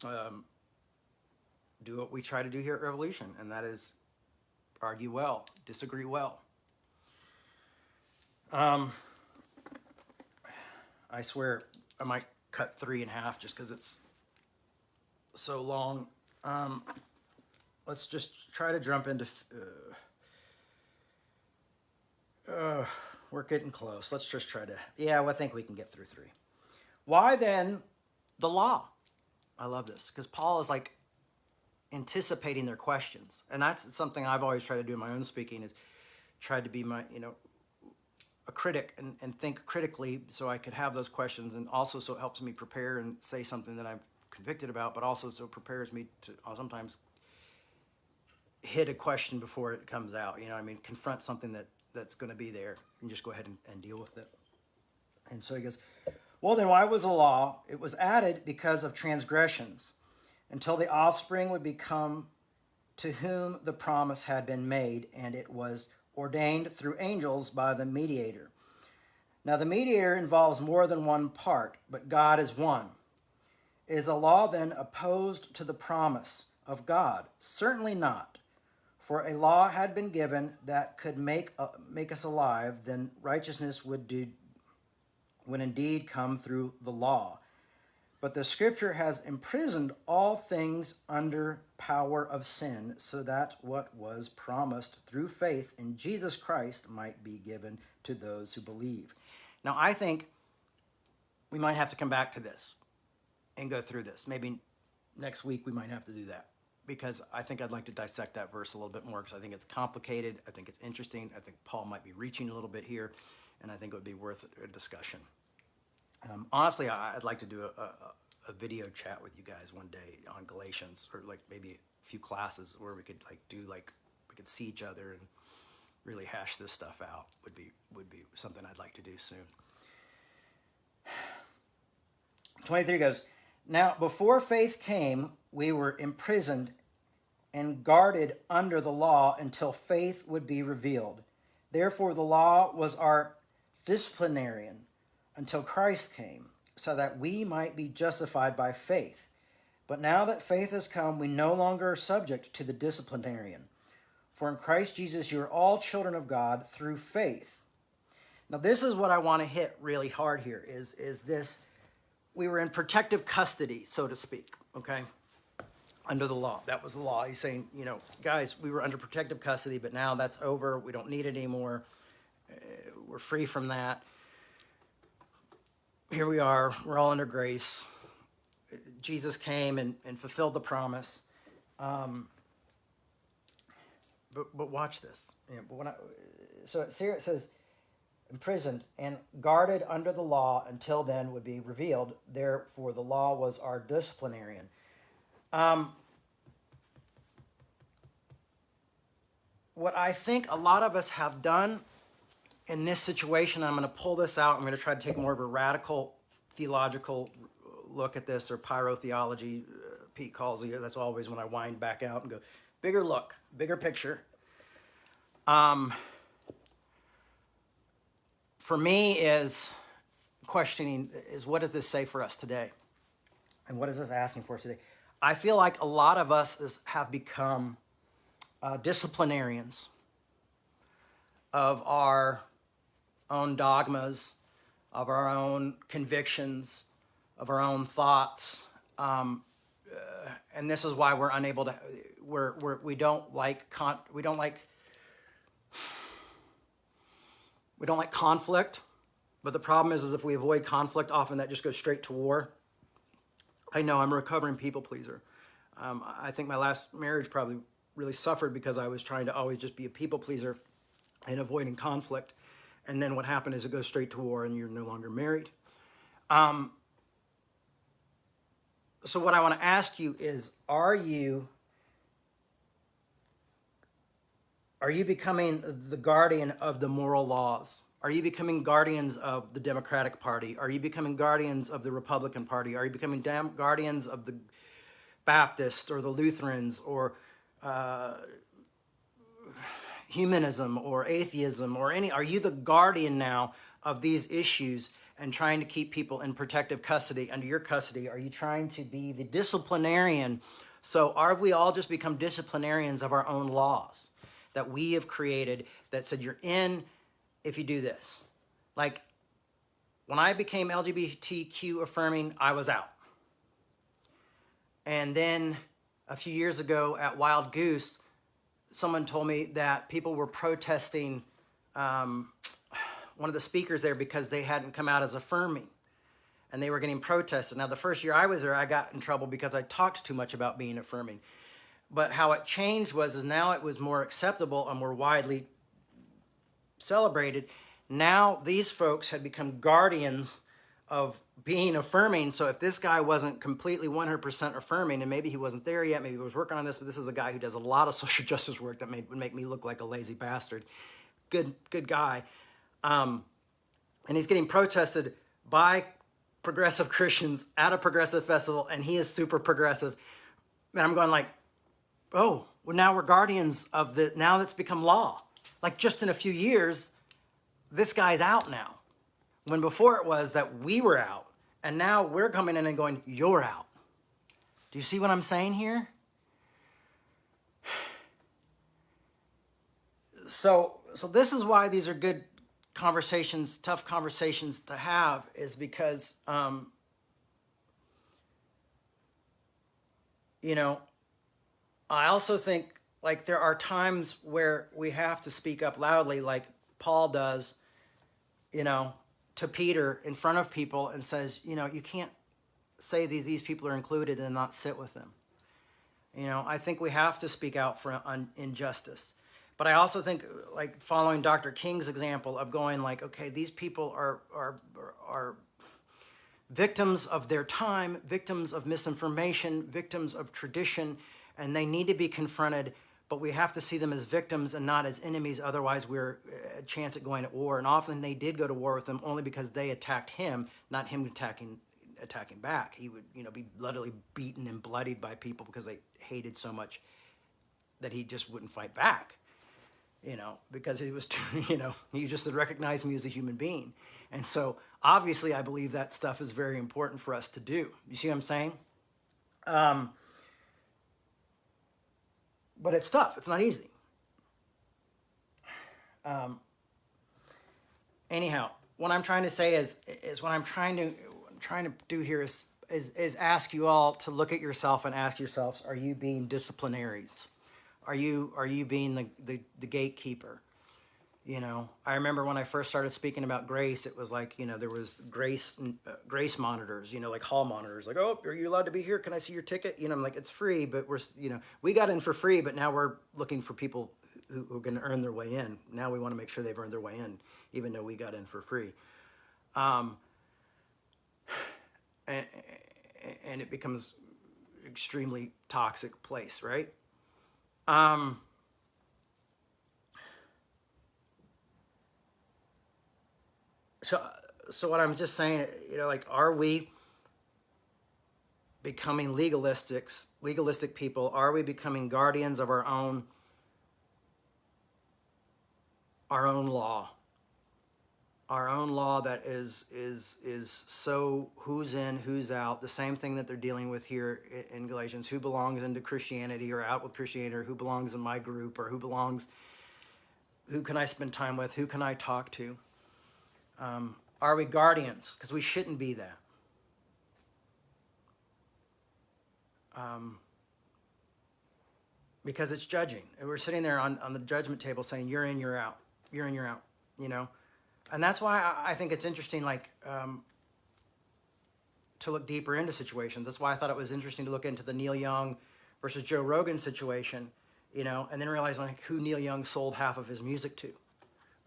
do what we try to do here at Revolution, and that is argue well, disagree well. I swear I might cut 3 in half just because it's so long. Let's just try to jump into... we're getting close. Let's just try to... I think we can get through 3. Why then the law? I love this because Paul is like anticipating their questions. And that's something I've always tried to do in my own speaking, is tried to be my, a critic and think critically, so I could have those questions, and also so it helps me prepare and say something that I'm convicted about, but also so it prepares me to sometimes hit a question before it comes out. You know what I mean? Confront something that's going to be there and just go ahead and deal with it. And so he goes, well, then why was the law? It was added because of transgressions, until the offspring would become to whom the promise had been made, and it was ordained through angels by the mediator. Now the mediator involves more than one part, but God is one. Is the law then opposed to the promise of God? Certainly not. For a law had been given that could make us alive, then righteousness would indeed come through the law. But the Scripture has imprisoned all things under power of sin, so that what was promised through faith in Jesus Christ might be given to those who believe. Now, I think we might have to come back to this and go through this. Maybe next week we might have to do that, because I think I'd like to dissect that verse a little bit more, because I think it's complicated. I think it's interesting. I think Paul might be reaching a little bit here, and I think it would be worth a discussion. Honestly, I'd like to do a video chat with you guys one day on Galatians, or like maybe a few classes where we could we could see each other and really hash this stuff out. Would be something I'd like to do soon. 23 goes, now before faith came, we were imprisoned and guarded under the law until faith would be revealed. Therefore the law was our disciplinarian until Christ came, so that we might be justified by faith. But now that faith has come, we no longer are subject to the disciplinarian. For in Christ Jesus you are all children of God through faith. Now this is what I want to hit really hard here, is this: we were in protective custody, so to speak, okay? Under the law. That was the law. He's saying, guys, we were under protective custody, but now that's over. We don't need it anymore. We're free from that. Here we are. We're all under grace. Jesus came and fulfilled the promise. But watch this. So here it says, imprisoned and guarded under the law until then would be revealed. Therefore, the law was our disciplinarian. What I think a lot of us have done in this situation, I'm going to pull this out. I'm going to try to take more of a radical theological look at this, or pyrotheology. Pete calls it. That's always when I wind back out and go, bigger look, bigger picture. For me, is questioning is, what does this say for us today? And what is this asking for us today? I feel like a lot of us have become disciplinarians of our own dogmas, of our own convictions, of our own thoughts, and this is why we're unable to. We don't like conflict. But the problem is if we avoid conflict, often that just goes straight to war. I know I'm a recovering people pleaser. I think my last marriage probably really suffered because I was trying to always just be a people pleaser and avoiding conflict. And then what happened is it goes straight to war and you're no longer married. So what I want to ask you is, are you becoming the guardian of the moral laws? Are you becoming guardians of the Democratic Party? Are you becoming guardians of the Republican Party? Are you becoming guardians of the Baptists or the Lutherans or humanism or atheism or any? Are you the guardian now of these issues and trying to keep people in protective custody, under your custody? Are you trying to be the disciplinarian? So are we all just become disciplinarians of our own laws that we have created that said you're in if you do this? Like when I became LGBTQ affirming, I was out. And then a few years ago at Wild Goose, someone told me that people were protesting one of the speakers there because they hadn't come out as affirming, and they were getting protested. Now, the first year I was there, I got in trouble because I talked too much about being affirming. But how it changed is now it was more acceptable and more widely celebrated Now these folks had become guardians of being affirming. So if this guy wasn't completely 100% affirming, and maybe he wasn't there yet, maybe he was working on this, but this is a guy who does a lot of social justice work that would make me look like a lazy bastard. Good guy. And he's getting protested by progressive Christians at a progressive festival, and he is super progressive. And I'm going like, oh, well, now we're guardians of the, now that's become law. Like just in a few years, this guy's out now. When before it was that we were out, and now we're coming in and going, you're out. Do you see what I'm saying here? So this is why these are good conversations, tough conversations to have, is because, you know, I also think like there are times where we have to speak up loudly, like Paul does, you know, to Peter in front of people and says, you know, you can't say these people are included and not sit with them. You know, I think we have to speak out for injustice. But I also think, like, following Dr. King's example of going like, okay, these people are victims of their time, victims of misinformation, victims of tradition, and they need to be confronted, but we have to see them as victims and not as enemies. Otherwise, we're a chance at going to war. And often they did go to war with them only because they attacked him, not him attacking back. He would, you know, be literally beaten and bloodied by people because they hated so much that he just wouldn't fight back. You know, because he was, you know, he just had recognized me as a human being. And so obviously I believe that stuff is very important for us to do. You see what I'm saying? But it's tough. It's not easy. Anyhow, what I'm trying to say is what I'm trying to do here is ask you all to look at yourself and ask yourselves, are you being disciplinaries? Are you being the gatekeeper? You know, I remember when I first started speaking about grace, it was like, you know, there was grace monitors, you know, like hall monitors, like, oh, are you allowed to be here? Can I see your ticket? You know, I'm like, it's free, but we're, you know, we got in for free, but now we're looking for people who are going to earn their way in. Now we want to make sure they've earned their way in, even though we got in for free. And it becomes extremely toxic place, right? So what I'm just saying, you know, like, are we becoming legalistic people? Are we becoming guardians of our own law? Our own law that is so who's in, who's out, the same thing that they're dealing with here in Galatians, who belongs into Christianity or out with Christianity, or who belongs in my group, or who can I spend time with, who can I talk to? Are we guardians? Because we shouldn't be that. Because it's judging. And we're sitting there on the judgment table saying, you're in, you're out. You're in, you're out, you know? And that's why I think it's interesting, like, to look deeper into situations. That's why I thought it was interesting to look into the Neil Young versus Joe Rogan situation, you know, and then realize like who Neil Young sold half of his music to.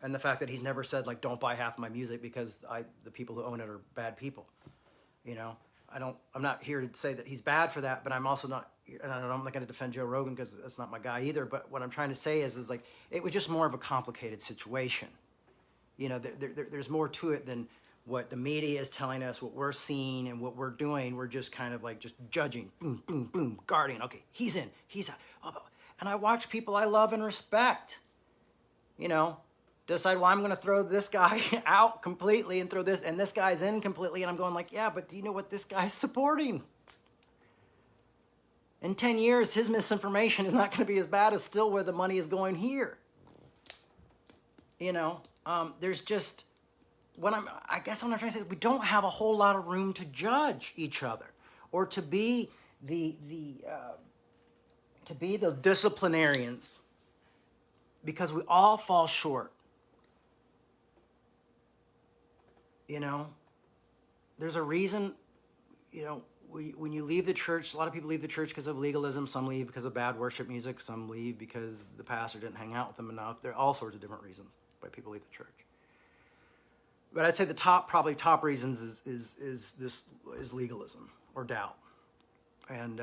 And the fact that he's never said, like, don't buy half of my music because the people who own it are bad people. You know, I'm not here to say that he's bad for that, but I'm also not, and I'm not going to defend Joe Rogan because that's not my guy either. But what I'm trying to say is like, it was just more of a complicated situation. You know, there's more to it than what the media is telling us, what we're seeing and what we're doing. We're just kind of like just judging, boom, boom, boom, guardian. Okay, he's in, he's out. And I watch people I love and respect, you know, decide, well, I'm going to throw this guy out completely and throw this, and this guy's in completely. And I'm going like, yeah, but do you know what this guy's supporting? In 10 years, his misinformation is not going to be as bad as still where the money is going here. You know, there's just, I guess what I'm trying to say is we don't have a whole lot of room to judge each other or to be the disciplinarians, because we all fall short. You know, there's a reason, you know, when you leave the church, a lot of people leave the church because of legalism. Some leave because of bad worship music. Some leave because the pastor didn't hang out with them enough. There are all sorts of different reasons why people leave the church. But I'd say the probably top reasons is legalism or doubt, and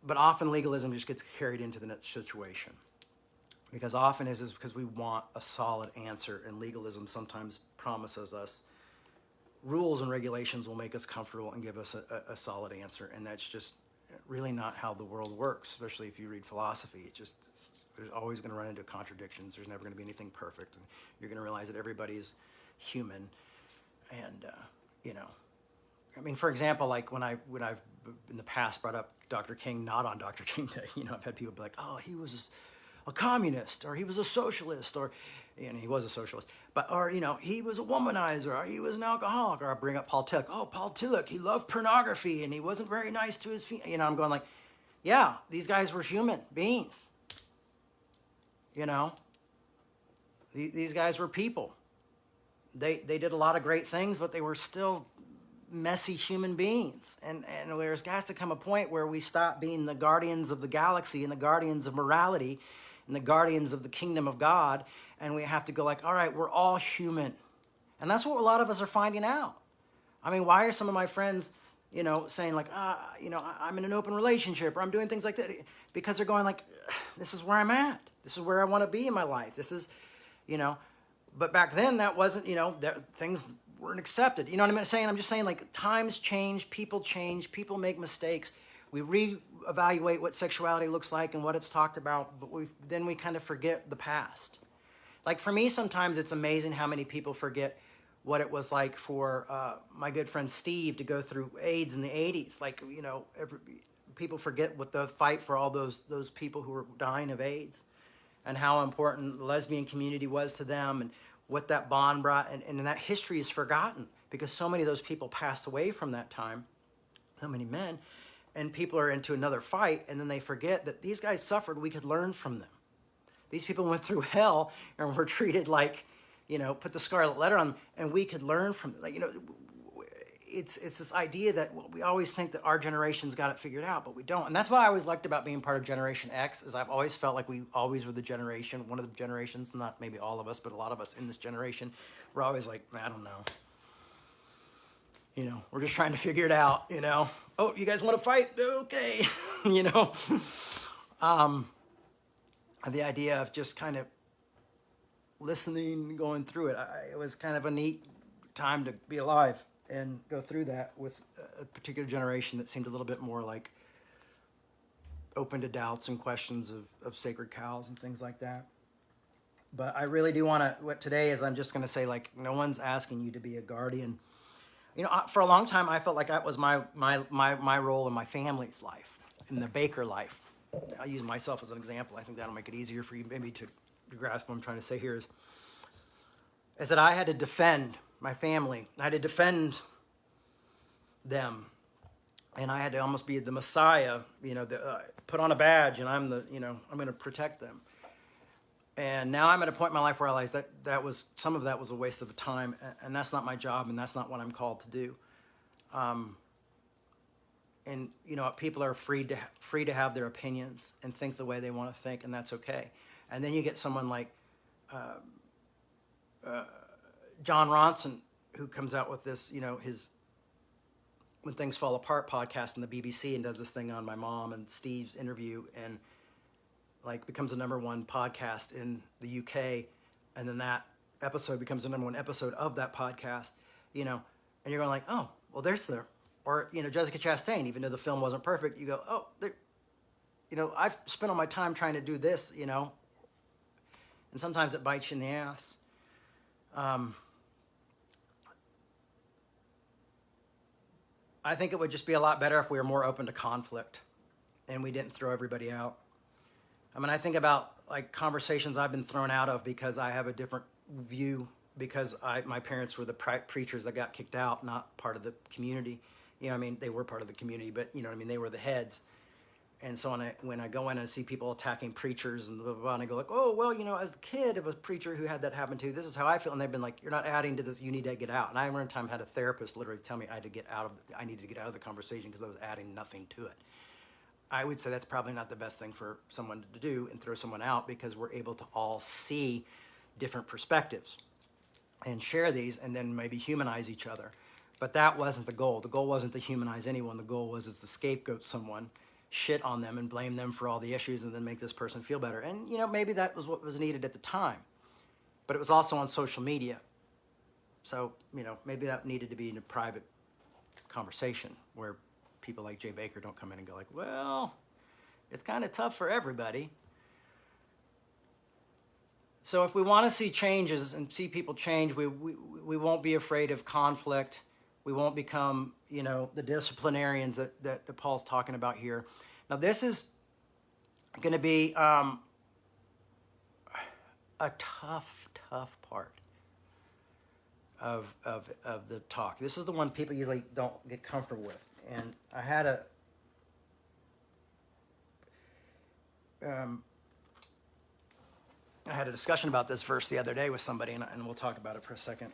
but often legalism just gets carried into the next situation, because often is because we want a solid answer, and legalism sometimes promises us rules and regulations will make us comfortable and give us a solid answer, and that's just really not how the world works. Especially if you read philosophy, there's always going to run into contradictions. There's never going to be anything perfect, and you're going to realize that everybody is human. And I mean, for example, like when I've in the past brought up Dr. King, not on Dr. King Day, I've had people be like, "Oh, he was a communist, or he was a socialist, or he was a socialist, or he was a womanizer, or he was an alcoholic." Or I bring up Paul Tillich. "Oh, Paul Tillich, he loved pornography, and he wasn't very nice to his feet." I'm going like, yeah, these guys were human beings. These guys were people. They did a lot of great things, but they were still messy human beings. And there's got to come a point where we stop being the guardians of the galaxy and the guardians of morality and the guardians of the kingdom of God, and we have to go like, all right, we're all human. And that's what a lot of us are finding out. I mean, why are some of my friends, saying like, I'm in an open relationship, or I'm doing things like that? Because they're going like, this is where I'm at. This is where I want to be in my life. This is, but back then that wasn't, things weren't accepted. You know what I'm saying? I'm just saying, like, times change, people make mistakes. We reevaluate what sexuality looks like and what it's talked about, but then we kind of forget the past. Like, for me, sometimes it's amazing how many people forget what it was like for my good friend Steve to go through AIDS in the 80s. Like, people forget what the fight for all those people who were dying of AIDS, and how important the lesbian community was to them, and what that bond brought. And that history is forgotten because so many of those people passed away from that time, so many men, and people are into another fight, and then they forget that these guys suffered. We could learn from them. These people went through hell and were treated like, put the scarlet letter on them, and we could learn from them. Like, it's this idea that we always think that our generation's got it figured out, but we don't. And that's what I always liked about being part of Generation X, is I've always felt like we always were the generation, one of the generations, not maybe all of us, but a lot of us in this generation, we're always like, I don't know. We're just trying to figure it out, Oh, you guys want to fight? Okay. The idea of just kind of listening, going through it. It was kind of a neat time to be alive and go through that with a particular generation that seemed a little bit more like open to doubts and questions of sacred cows and things like that. But I really do want to, what today is, I'm just going to say, like, no one's asking you to be a guardian. For a long time, I felt like that was my role in my family's life, in the Baker life. I'll use myself as an example. I think that'll make it easier for you maybe to grasp what I'm trying to say here, is that I had to defend my family. I had to defend them, and I had to almost be the Messiah, put on a badge, and I'm going to protect them. And now I'm at a point in my life where I realize that was, some of that was a waste of time, and that's not my job, and that's not what I'm called to do. And people are free to have their opinions and think the way they want to think, and that's okay. And then you get someone like John Ronson, who comes out with this, his When Things Fall Apart podcast on the BBC, and does this thing on my mom and Steve's interview, and like becomes the #1 podcast in the UK, and then that episode becomes the #1 episode of that podcast, and you're going like, oh, well, there's the, or Jessica Chastain, even though the film wasn't perfect, you go, oh, there, I've spent all my time trying to do this, and sometimes it bites you in the ass. I think it would just be a lot better if we were more open to conflict and we didn't throw everybody out. I mean, I think about like conversations I've been thrown out of because I have a different view, because my parents were the preachers that got kicked out, not part of the community. They were part of the community, but they were the heads. And so when I go in and see people attacking preachers and blah, blah, blah, and I go like, oh, well, as a kid of a preacher who had that happen to, this is how I feel. And they've been like, you're not adding to this, you need to get out. And I one time had a therapist literally tell me I needed to get out of the conversation because I was adding nothing to it. I would say that's probably not the best thing for someone to do, and throw someone out, because we're able to all see different perspectives. and share these and then maybe humanize each other. But that wasn't the goal. The goal wasn't to humanize anyone. The goal was to scapegoat someone, shit on them and blame them for all the issues and then make this person feel better. And, maybe that was what was needed at the time. But it was also on social media. So, maybe that needed to be in a private conversation where people like Jay Baker don't come in and go like, well, it's kind of tough for everybody. So if we want to see changes and see people change, we won't be afraid of conflict. We won't become, the disciplinarians that Paul's talking about here. Now, this is going to be a tough part of the talk. This is the one people usually don't get comfortable with. And I had a discussion about this verse the other day with somebody, and we'll talk about it for a second.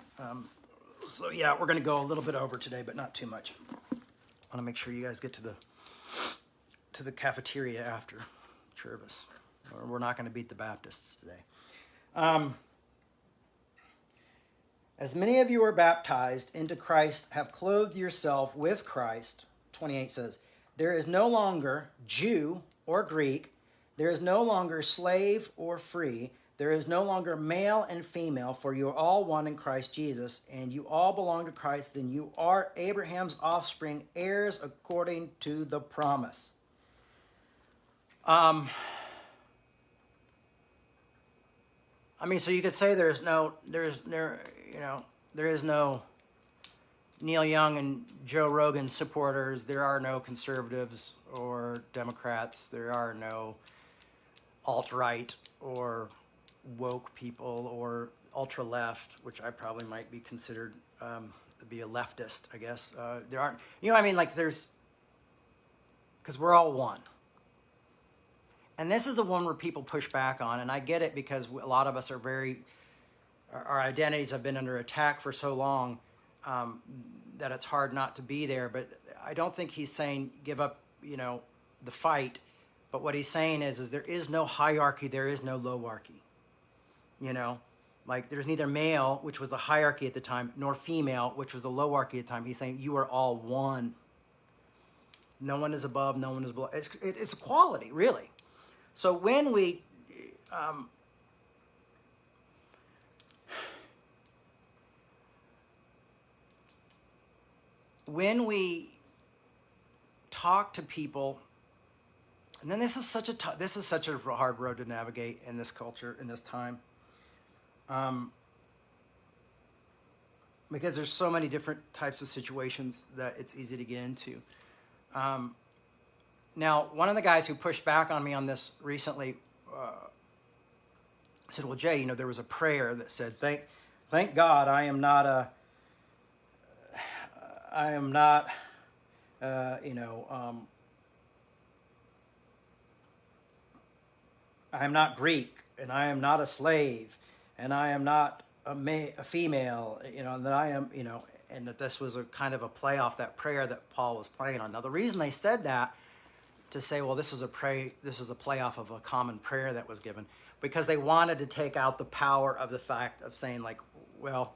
So yeah, we're going to go a little bit over today, but not too much. I want to make sure you guys get to the cafeteria after service, or we're not going to beat the Baptists today. As many of you are baptized into Christ, have clothed yourself with Christ. 28 says, there is no longer Jew or Greek. There is no longer slave or free. There is no longer male and female, for you are all one in Christ Jesus, and you all belong to Christ. Then you are Abraham's offspring, heirs according to the promise. So you could say there is no Neil Young and Joe Rogan supporters. There are no conservatives or Democrats. There are no alt-right or woke people or ultra-left, which I probably might be considered to be a leftist, I guess. There aren't, there's, because we're all one. And this is the one where people push back on, and I get it because a lot of us are our identities have been under attack for so long that it's hard not to be there. But I don't think he's saying give up, the fight. But what he's saying is there is no hierarchy, there is no lowarchy. There's neither male, which was the hierarchy at the time, nor female, which was the lowarchy at the time. He's saying you are all one. No one is above, no one is below. It's equality, really. So when we talk to people, and then this is such a hard road to navigate in this culture, in this time, because there's so many different types of situations that it's easy to get into. Now, one of the guys who pushed back on me on this recently said, well, Jay, there was a prayer that said, thank God I am not Greek, and I am not a slave, and I am not a female, and that I am, and that this was a kind of a play off that prayer that Paul was playing on. Now, the reason they said that, to say, well, this is a play off of a common prayer that was given, because they wanted to take out the power of the fact of saying, like, well,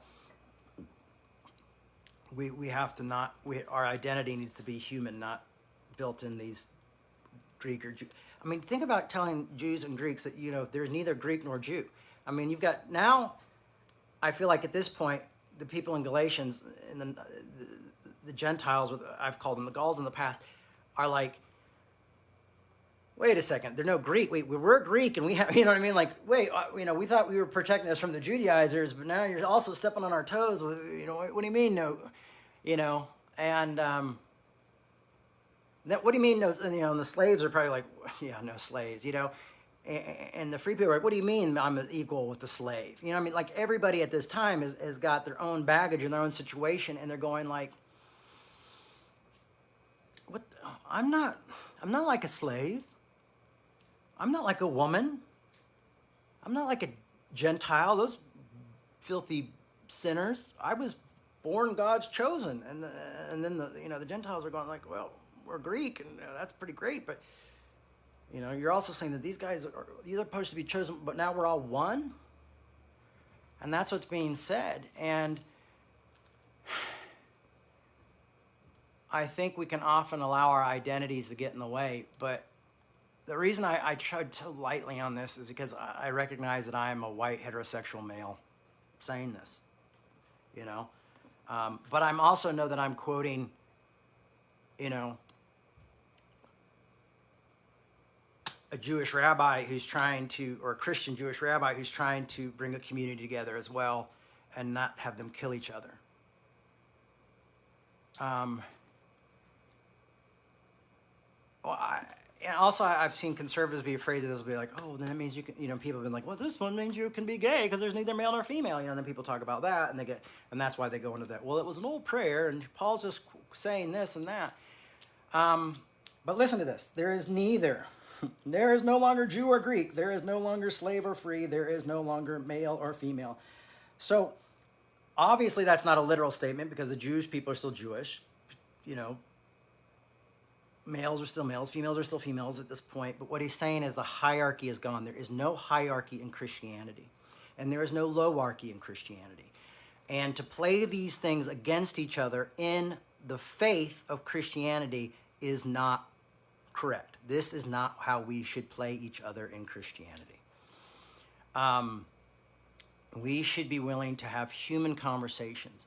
we have to our identity needs to be human, not built in these Greek or Jew. Think about telling Jews and Greeks that, there's neither Greek nor Jew. You've got now, I feel like at this point, the people in Galatians and the Gentiles, I've called them the Gauls in the past, are like, wait a second, there's no Greek. We're Greek, and we have, we thought we were protecting us from the Judaizers, but now you're also stepping on our toes. What do you mean no? And what do you mean no? And the slaves are probably like, yeah, no slaves, and the free people are like, what do you mean I'm equal with the slave? Everybody at this time has got their own baggage and their own situation, and they're going like, what? I'm not like a slave. I'm not like a woman. I'm not like a Gentile. Those filthy sinners. I was born God's chosen. And then the Gentiles are going like, well, we're Greek, and that's pretty great, but you're also saying that these are supposed to be chosen, but now we're all one. And that's what's being said. And I think we can often allow our identities to get in the way, but the reason I tread so lightly on this is because I recognize that I am a white heterosexual male saying this, you know. But I'm also know that I'm quoting, you know, a Jewish rabbi who's trying to, or a Christian Jewish rabbi who's trying to bring a community together as well and not have them kill each other. And also, I've seen conservatives be afraid that this will be like, oh, then that means you can, you know, people have been like, well, this one means you can be gay because there's neither male nor female, you know, and then people talk about that, and that's why they go into that. Well, it was an old prayer, and Paul's just saying this and that. But listen to this. There is neither. There is no longer Jew or Greek. There is no longer slave or free. There is no longer male or female. So, obviously, that's not a literal statement because the Jewish people are still Jewish, you know. Males are still males, females are still females at this point. But what he's saying is the hierarchy is gone. There is no hierarchy in Christianity. And there is no lowarchy in Christianity. And to play these things against each other in the faith of Christianity is not correct. This is not how we should play each other in Christianity. We should be willing to have human conversations.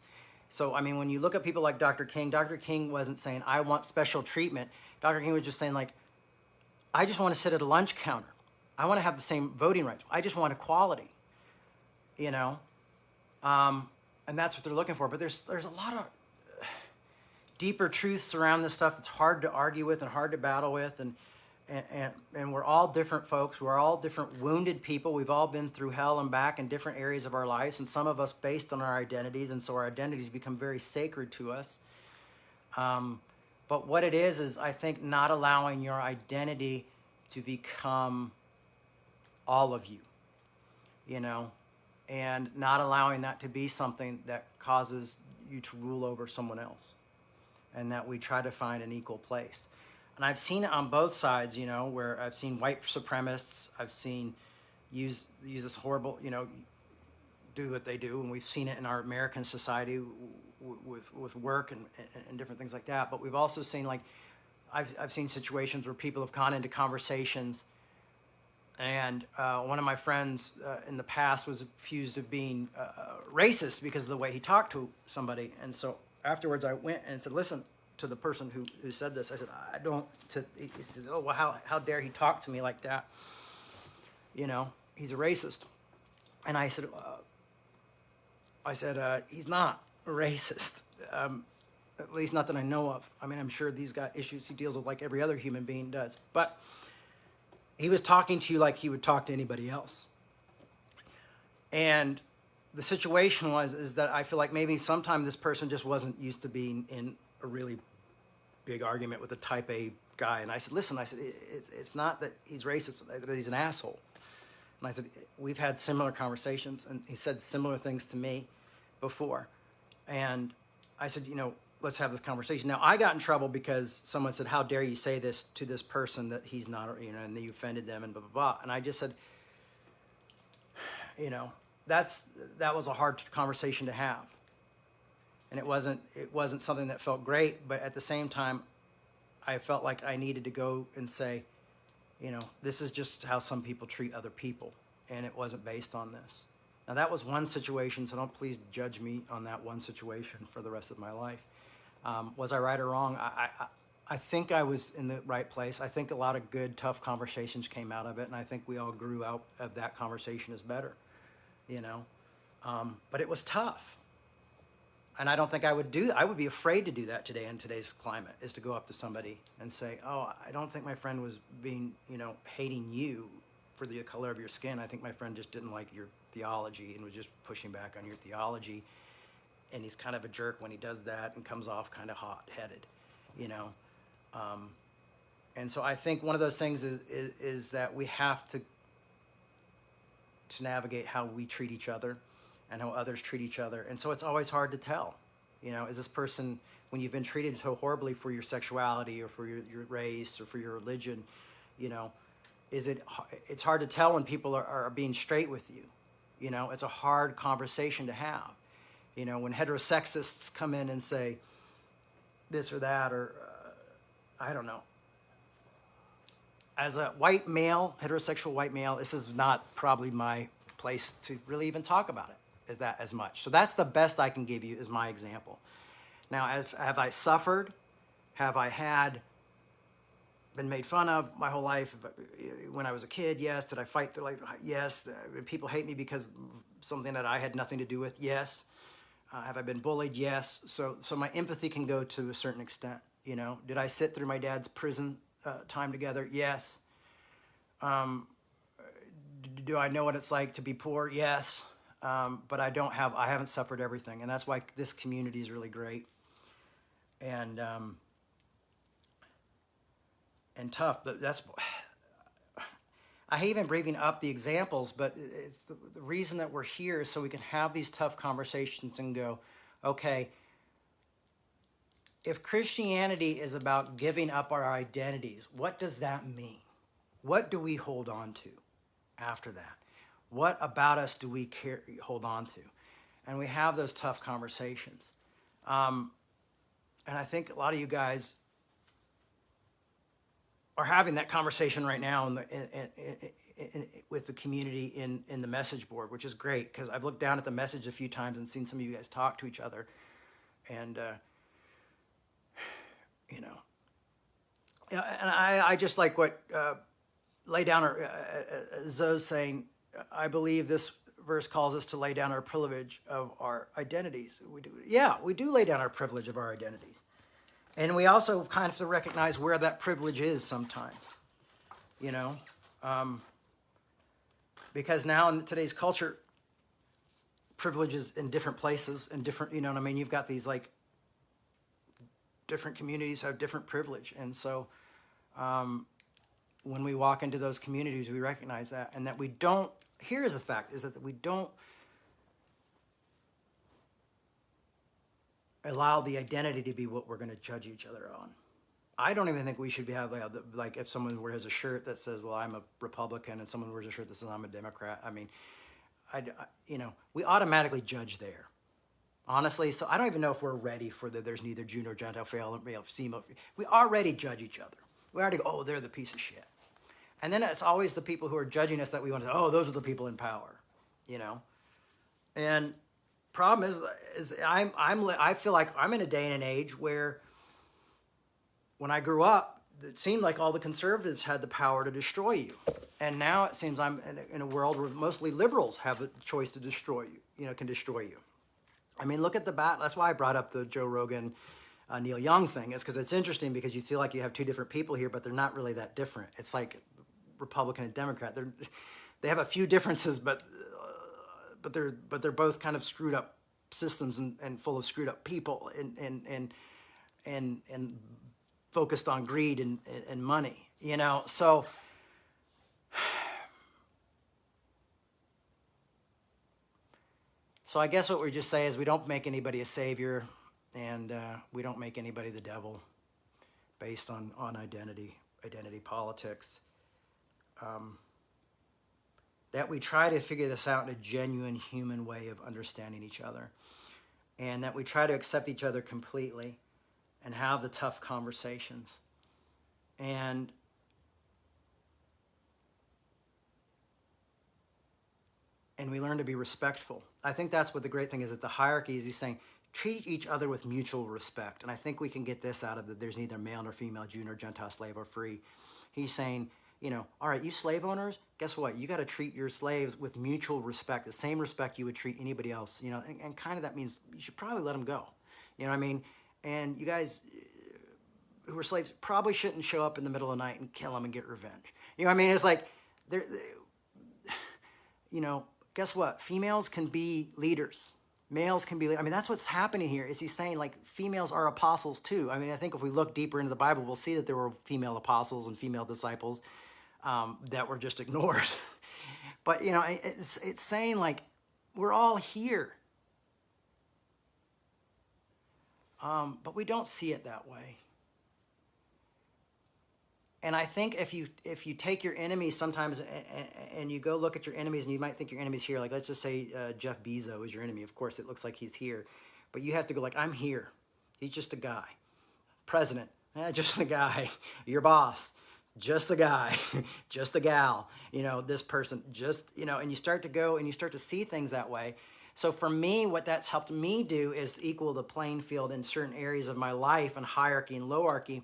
So, I mean, when you look at people like Dr. King wasn't saying, I want special treatment. Dr. King was just saying, like, I just want to sit at a lunch counter. I want to have the same voting rights. I just want equality, you know? And that's what they're looking for. But there's a lot of deeper truths around this stuff that's hard to argue with and hard to battle with. And we're all different folks. We're all different wounded people. We've all been through hell and back in different areas of our lives, and some of us based on our identities, and so our identities become very sacred to us. But what it is I think not allowing your identity to become all of you, you know, and not allowing that to be something that causes you to rule over someone else, and that we try to find an equal place. And I've seen it on both sides, you know, where I've seen white supremacists, I've seen use this horrible, you know, do what they do, and we've seen it in our American society with work and different things like that. But we've also seen, like, I've seen situations where people have gone into conversations, and one of my friends in the past was accused of being racist because of the way he talked to somebody. And so afterwards I went and said, listen, to the person who said this, I said, I don't, he said, oh, well, how dare he talk to me like that? You know, he's a racist. And I said, he's not a racist, at least not that I know of. I mean, I'm sure he's got issues he deals with like every other human being does. But he was talking to you like he would talk to anybody else. And the situation is that I feel like maybe sometime this person just wasn't used to being in a really big argument with a type A guy. And I said, listen, it's not that he's racist, that he's an asshole. And I said, we've had similar conversations, and he said similar things to me before. And I said, you know, let's have this conversation. Now, I got in trouble because someone said, how dare you say this to this person that he's not, you know, and you offended them and blah, blah, blah. And I just said, you know, that was a hard conversation to have. And it wasn't something that felt great, but at the same time, I felt like I needed to go and say, you know, this is just how some people treat other people, and it wasn't based on this. Now, that was one situation, so don't please judge me on that one situation for the rest of my life. Was I right or wrong? I think I was in the right place. I think a lot of good, tough conversations came out of it, and I think we all grew out of that conversation as better, you know. But it was tough. And I don't think I would be afraid to do that today in today's climate, is to go up to somebody and say, oh, I don't think my friend was being, you know, hating you for the color of your skin. I think my friend just didn't like your theology and was just pushing back on your theology. And he's kind of a jerk when he does that and comes off kind of hot-headed, you know. And so I think one of those things is that we have to navigate how we treat each other and how others treat each other. And so it's always hard to tell, you know, is this person, when you've been treated so horribly for your sexuality or for your race or for your religion, you know, it's hard to tell when people are being straight with you, You know, it's a hard conversation to have. You know, when heterosexists come in and say this or that, or I don't know. As a white male, heterosexual white male, this is not probably my place to really even talk about it as much. So that's the best I can give you is my example. Now, have I suffered? Have I been made fun of my whole life? When I was a kid, yes. Did I fight? Yes. People hate me because of something that I had nothing to do with? Yes. Have I been bullied? Yes. So my empathy can go to a certain extent. You know, did I sit through my dad's prison time together? Yes. Do I know what it's like to be poor? Yes. But I haven't suffered everything, and that's why this community is really great and tough. But I hate even bringing up the examples, but it's the reason that we're here is so we can have these tough conversations and go, okay, if Christianity is about giving up our identities, what does that mean? What do we hold on to after that? What about us do we hold on to? And we have those tough conversations. And I think a lot of you guys are having that conversation right now with the community in the message board, which is great because I've looked down at the message a few times and seen some of you guys talk to each other. And, you know, and I just like what lay down, Zoe's saying, I believe this verse calls us to lay down our privilege of our identities. We do, yeah, we do lay down our privilege of our identities. And we also kind of have to recognize where that privilege is sometimes, you know, because now in today's culture, privilege is in different places and different, you know what I mean? You've got these like different communities have different privilege. And so when we walk into those communities, we recognize that, and that we don't, here's the fact, is that we don't allow the identity to be what we're going to judge each other on. I don't even think we should like if someone wears a shirt that says, well, I'm a Republican, and someone wears a shirt that says I'm a Democrat. I mean, you know, we automatically judge there. Honestly, so I don't even know if we're ready for there's neither Jew nor Gentile, male, female. We already judge each other. We already go, oh, they're the piece of shit. And then it's always the people who are judging us that we want to say, oh, those are the people in power, you know? And problem is I feel like I'm in a day and an age where when I grew up, it seemed like all the conservatives had the power to destroy you. And now it seems I'm in a world where mostly liberals have the choice to destroy you, you know, can destroy you. I mean, look at the bat. That's why I brought up the Joe Rogan, Neil Young thing. It's because it's interesting because you feel like you have two different people here, but they're not really that different. It's like Republican and Democrat. They have a few differences, but they're both kind of screwed up systems and full of screwed up people and focused on greed and money. You know, so. So I guess what we just say is we don't make anybody a savior, and we don't make anybody the devil based on identity politics. That we try to figure this out in a genuine human way of understanding each other, and that we try to accept each other completely and have the tough conversations. And we learn to be respectful. I think that's what the great thing is, that the hierarchy is he's saying, treat each other with mutual respect. And I think we can get this out of that there's neither male nor female, Jew nor Gentile, slave or free. He's saying, you know, all right, you slave owners, guess what? You got to treat your slaves with mutual respect, the same respect you would treat anybody else, you know, and kind of that means you should probably let them go. You know what I mean? And you guys who are slaves probably shouldn't show up in the middle of the night and kill them and get revenge. You know what I mean? It's like, you know, guess what? Females can be leaders. Males can be, I mean, that's what's happening here is he's saying like females are apostles too. I mean, I think if we look deeper into the Bible, we'll see that there were female apostles and female disciples that were just ignored. But, you know, it's saying like, we're all here. But we don't see it that way. And I think if you take your enemies sometimes and you go look at your enemies, and you might think your enemy's here, like let's just say Jeff Bezos is your enemy. Of course, it looks like he's here, but you have to go like, I'm here. He's just a guy. President, just a guy. Your boss, just the guy, just the gal. This person, just and you start to go and you start to see things that way. So for me, what that's helped me do is equal the playing field in certain areas of my life, and hierarchy and lowarchy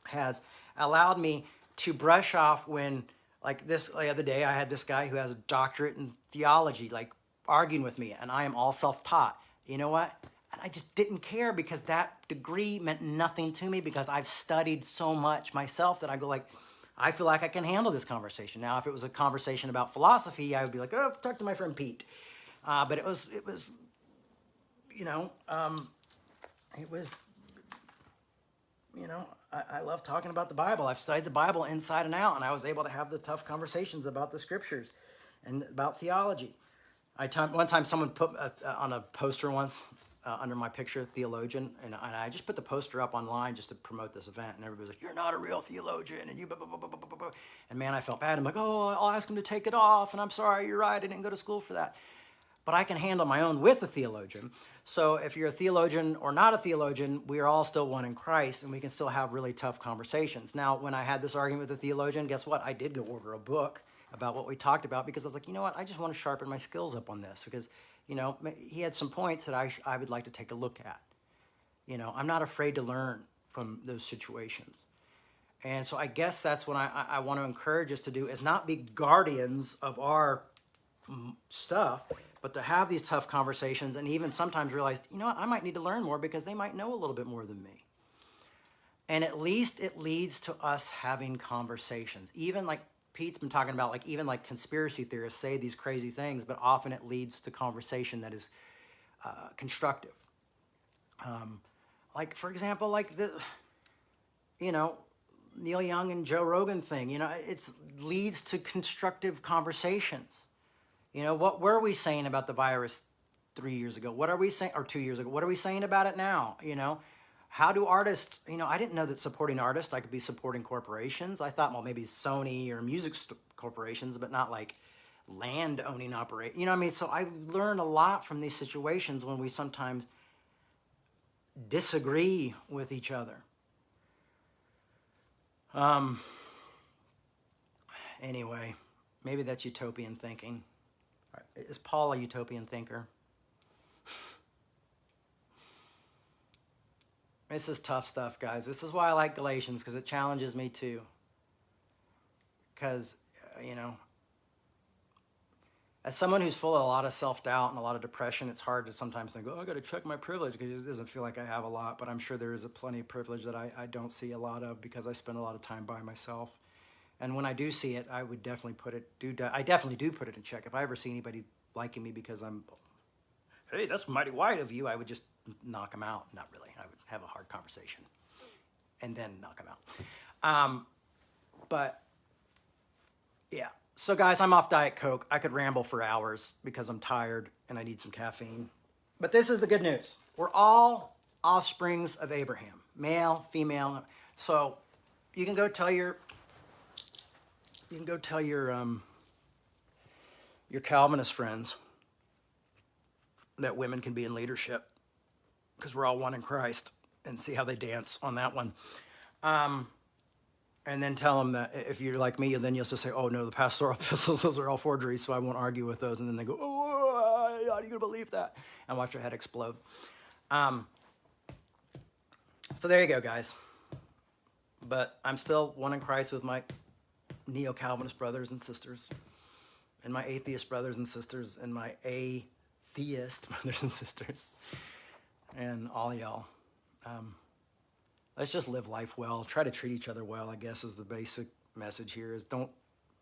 has allowed me to brush off when, like this the other day, I had this guy who has a doctorate in theology, like arguing with me, and I am all self-taught. You know what? And I just didn't care because that degree meant nothing to me because I've studied so much myself that I go like, I feel like I can handle this conversation. Now, if it was a conversation about philosophy, I would be like, oh, talk to my friend Pete. But it was, I love talking about the Bible. I've studied the Bible inside and out, and I was able to have the tough conversations about the scriptures and about theology. One time someone put on a poster once under my picture, theologian, and I just put the poster up online just to promote this event, and everybody's like, you're not a real theologian, and you blah, blah, blah, blah, blah, blah. And man, I felt bad. I'm like, oh, I'll ask him to take it off, and I'm sorry, you're right, I didn't go to school for that. But I can handle my own with a theologian. So if you're a theologian or not a theologian, we are all still one in Christ, and we can still have really tough conversations. Now, when I had this argument with a theologian, guess what? I did go order a book about what we talked about because I was like, you know what? I just want to sharpen my skills up on this because, he had some points that I would like to take a look at. I'm not afraid to learn from those situations. And so I guess that's what I want to encourage us to do, is not be guardians of our stuff, but to have these tough conversations and even sometimes realize, I might need to learn more because they might know a little bit more than me. And at least it leads to us having conversations. Even like Pete's been talking about, like even like conspiracy theorists say these crazy things, but often it leads to conversation that is constructive. Like, for example, like Neil Young and Joe Rogan thing, it leads to constructive conversations. What were we saying about the virus 3 years ago? What are we saying, or 2 years ago? What are we saying about it now? How do artists, I didn't know that supporting artists, I could be supporting corporations. I thought, well, maybe Sony or music corporations, but not like land owning operate. So I learned a lot from these situations when we sometimes disagree with each other. Anyway, maybe that's utopian thinking. Is Paul a utopian thinker? This is tough stuff, guys. This is why I like Galatians, because it challenges me too. Because, as someone who's full of a lot of self-doubt and a lot of depression, it's hard to sometimes think, I got to check my privilege, because it doesn't feel like I have a lot. But I'm sure there is plenty of privilege that I don't see a lot of because I spend a lot of time by myself. And when I do see it, I would definitely I definitely do put it in check. If I ever see anybody liking me because I'm, hey, that's mighty white of you, I would just knock them out. Not really. I would have a hard conversation and then knock them out. But yeah. So guys, I'm off Diet Coke. I could ramble for hours because I'm tired and I need some caffeine. But this is the good news. We're all offsprings of Abraham, male, female. So you can go tell your Calvinist friends that women can be in leadership because we're all one in Christ, and see how they dance on that one. And then tell them that if you're like me, and then you'll just say, oh no, the pastoral epistles, those are all forgeries, so I won't argue with those. And then they go, oh, how are you going to believe that? And watch your head explode. So there you go, guys. But I'm still one in Christ with my neo-Calvinist brothers and sisters, and my atheist brothers and sisters, and my atheist brothers and sisters, and all y'all. Let's just live life well. Try to treat each other well, I guess, is the basic message here, is don't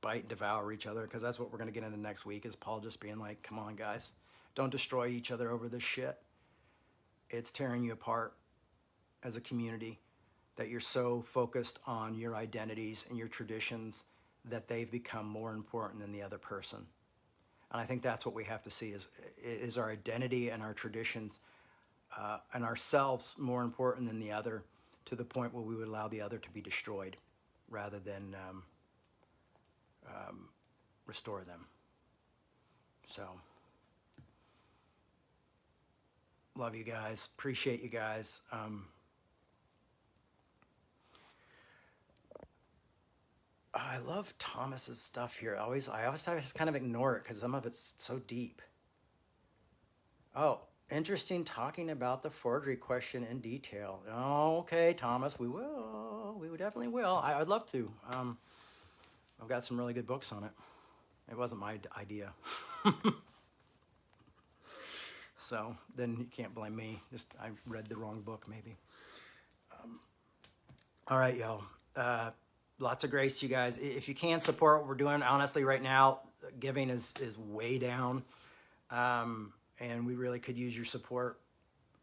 bite and devour each other, because that's what we're going to get into next week, is Paul just being like, come on, guys. Don't destroy each other over this shit. It's tearing you apart as a community, that you're so focused on your identities and your traditions that they've become more important than the other person. And I think that's what we have to see, is our identity and our traditions and ourselves more important than the other, to the point where we would allow the other to be destroyed. rather than restore them. So, love you guys. Appreciate you guys. I love Thomas's stuff here. I always have to kind of ignore it because some of it's so deep. Oh, interesting talking about the forgery question in detail. Oh, okay, Thomas, we will. We definitely will. I'd love to. I've got some really good books on it. It wasn't my idea. So then you can't blame me. Just I read the wrong book, maybe. All right, y'all. Lots of grace to you guys. If you can support what we're doing, honestly, right now, giving is way down. And we really could use your support.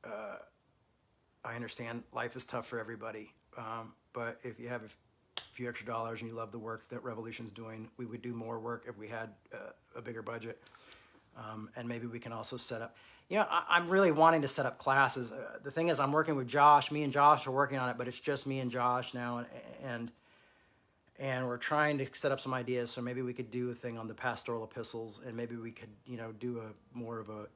I understand life is tough for everybody. But if you have a few extra dollars and you love the work that Revolution's doing, we would do more work if we had a bigger budget. And maybe we can also set up, I'm really wanting to set up classes. The thing is, I'm working with Josh. Me and Josh are working on it, but it's just me and Josh now. And we're trying to set up some ideas. So maybe we could do a thing on the pastoral epistles, and maybe we could, do a more of a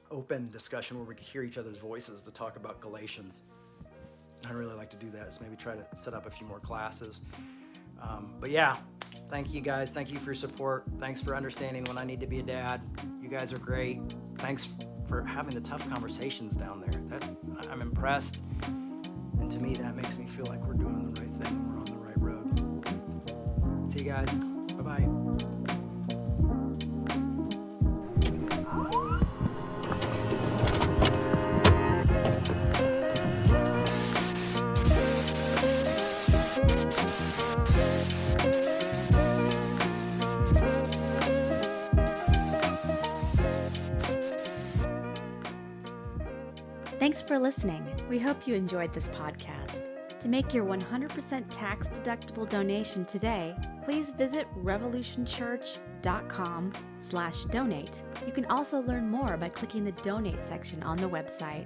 open discussion where we could hear each other's voices to talk about Galatians. I'd really like to do that. So maybe try to set up a few more classes. But yeah, thank you guys. Thank you for your support. Thanks for understanding when I need to be a dad. You guys are great. Thanks for having the tough conversations down there. I'm impressed. And to me, that makes me feel like we're doing the right thing and we're on the right road. See you guys. Bye-bye. Thanks for listening. We hope you enjoyed this podcast. To make your 100% tax-deductible donation today, please visit revolutionchurch.com/donate. You can also learn more by clicking the donate section on the website.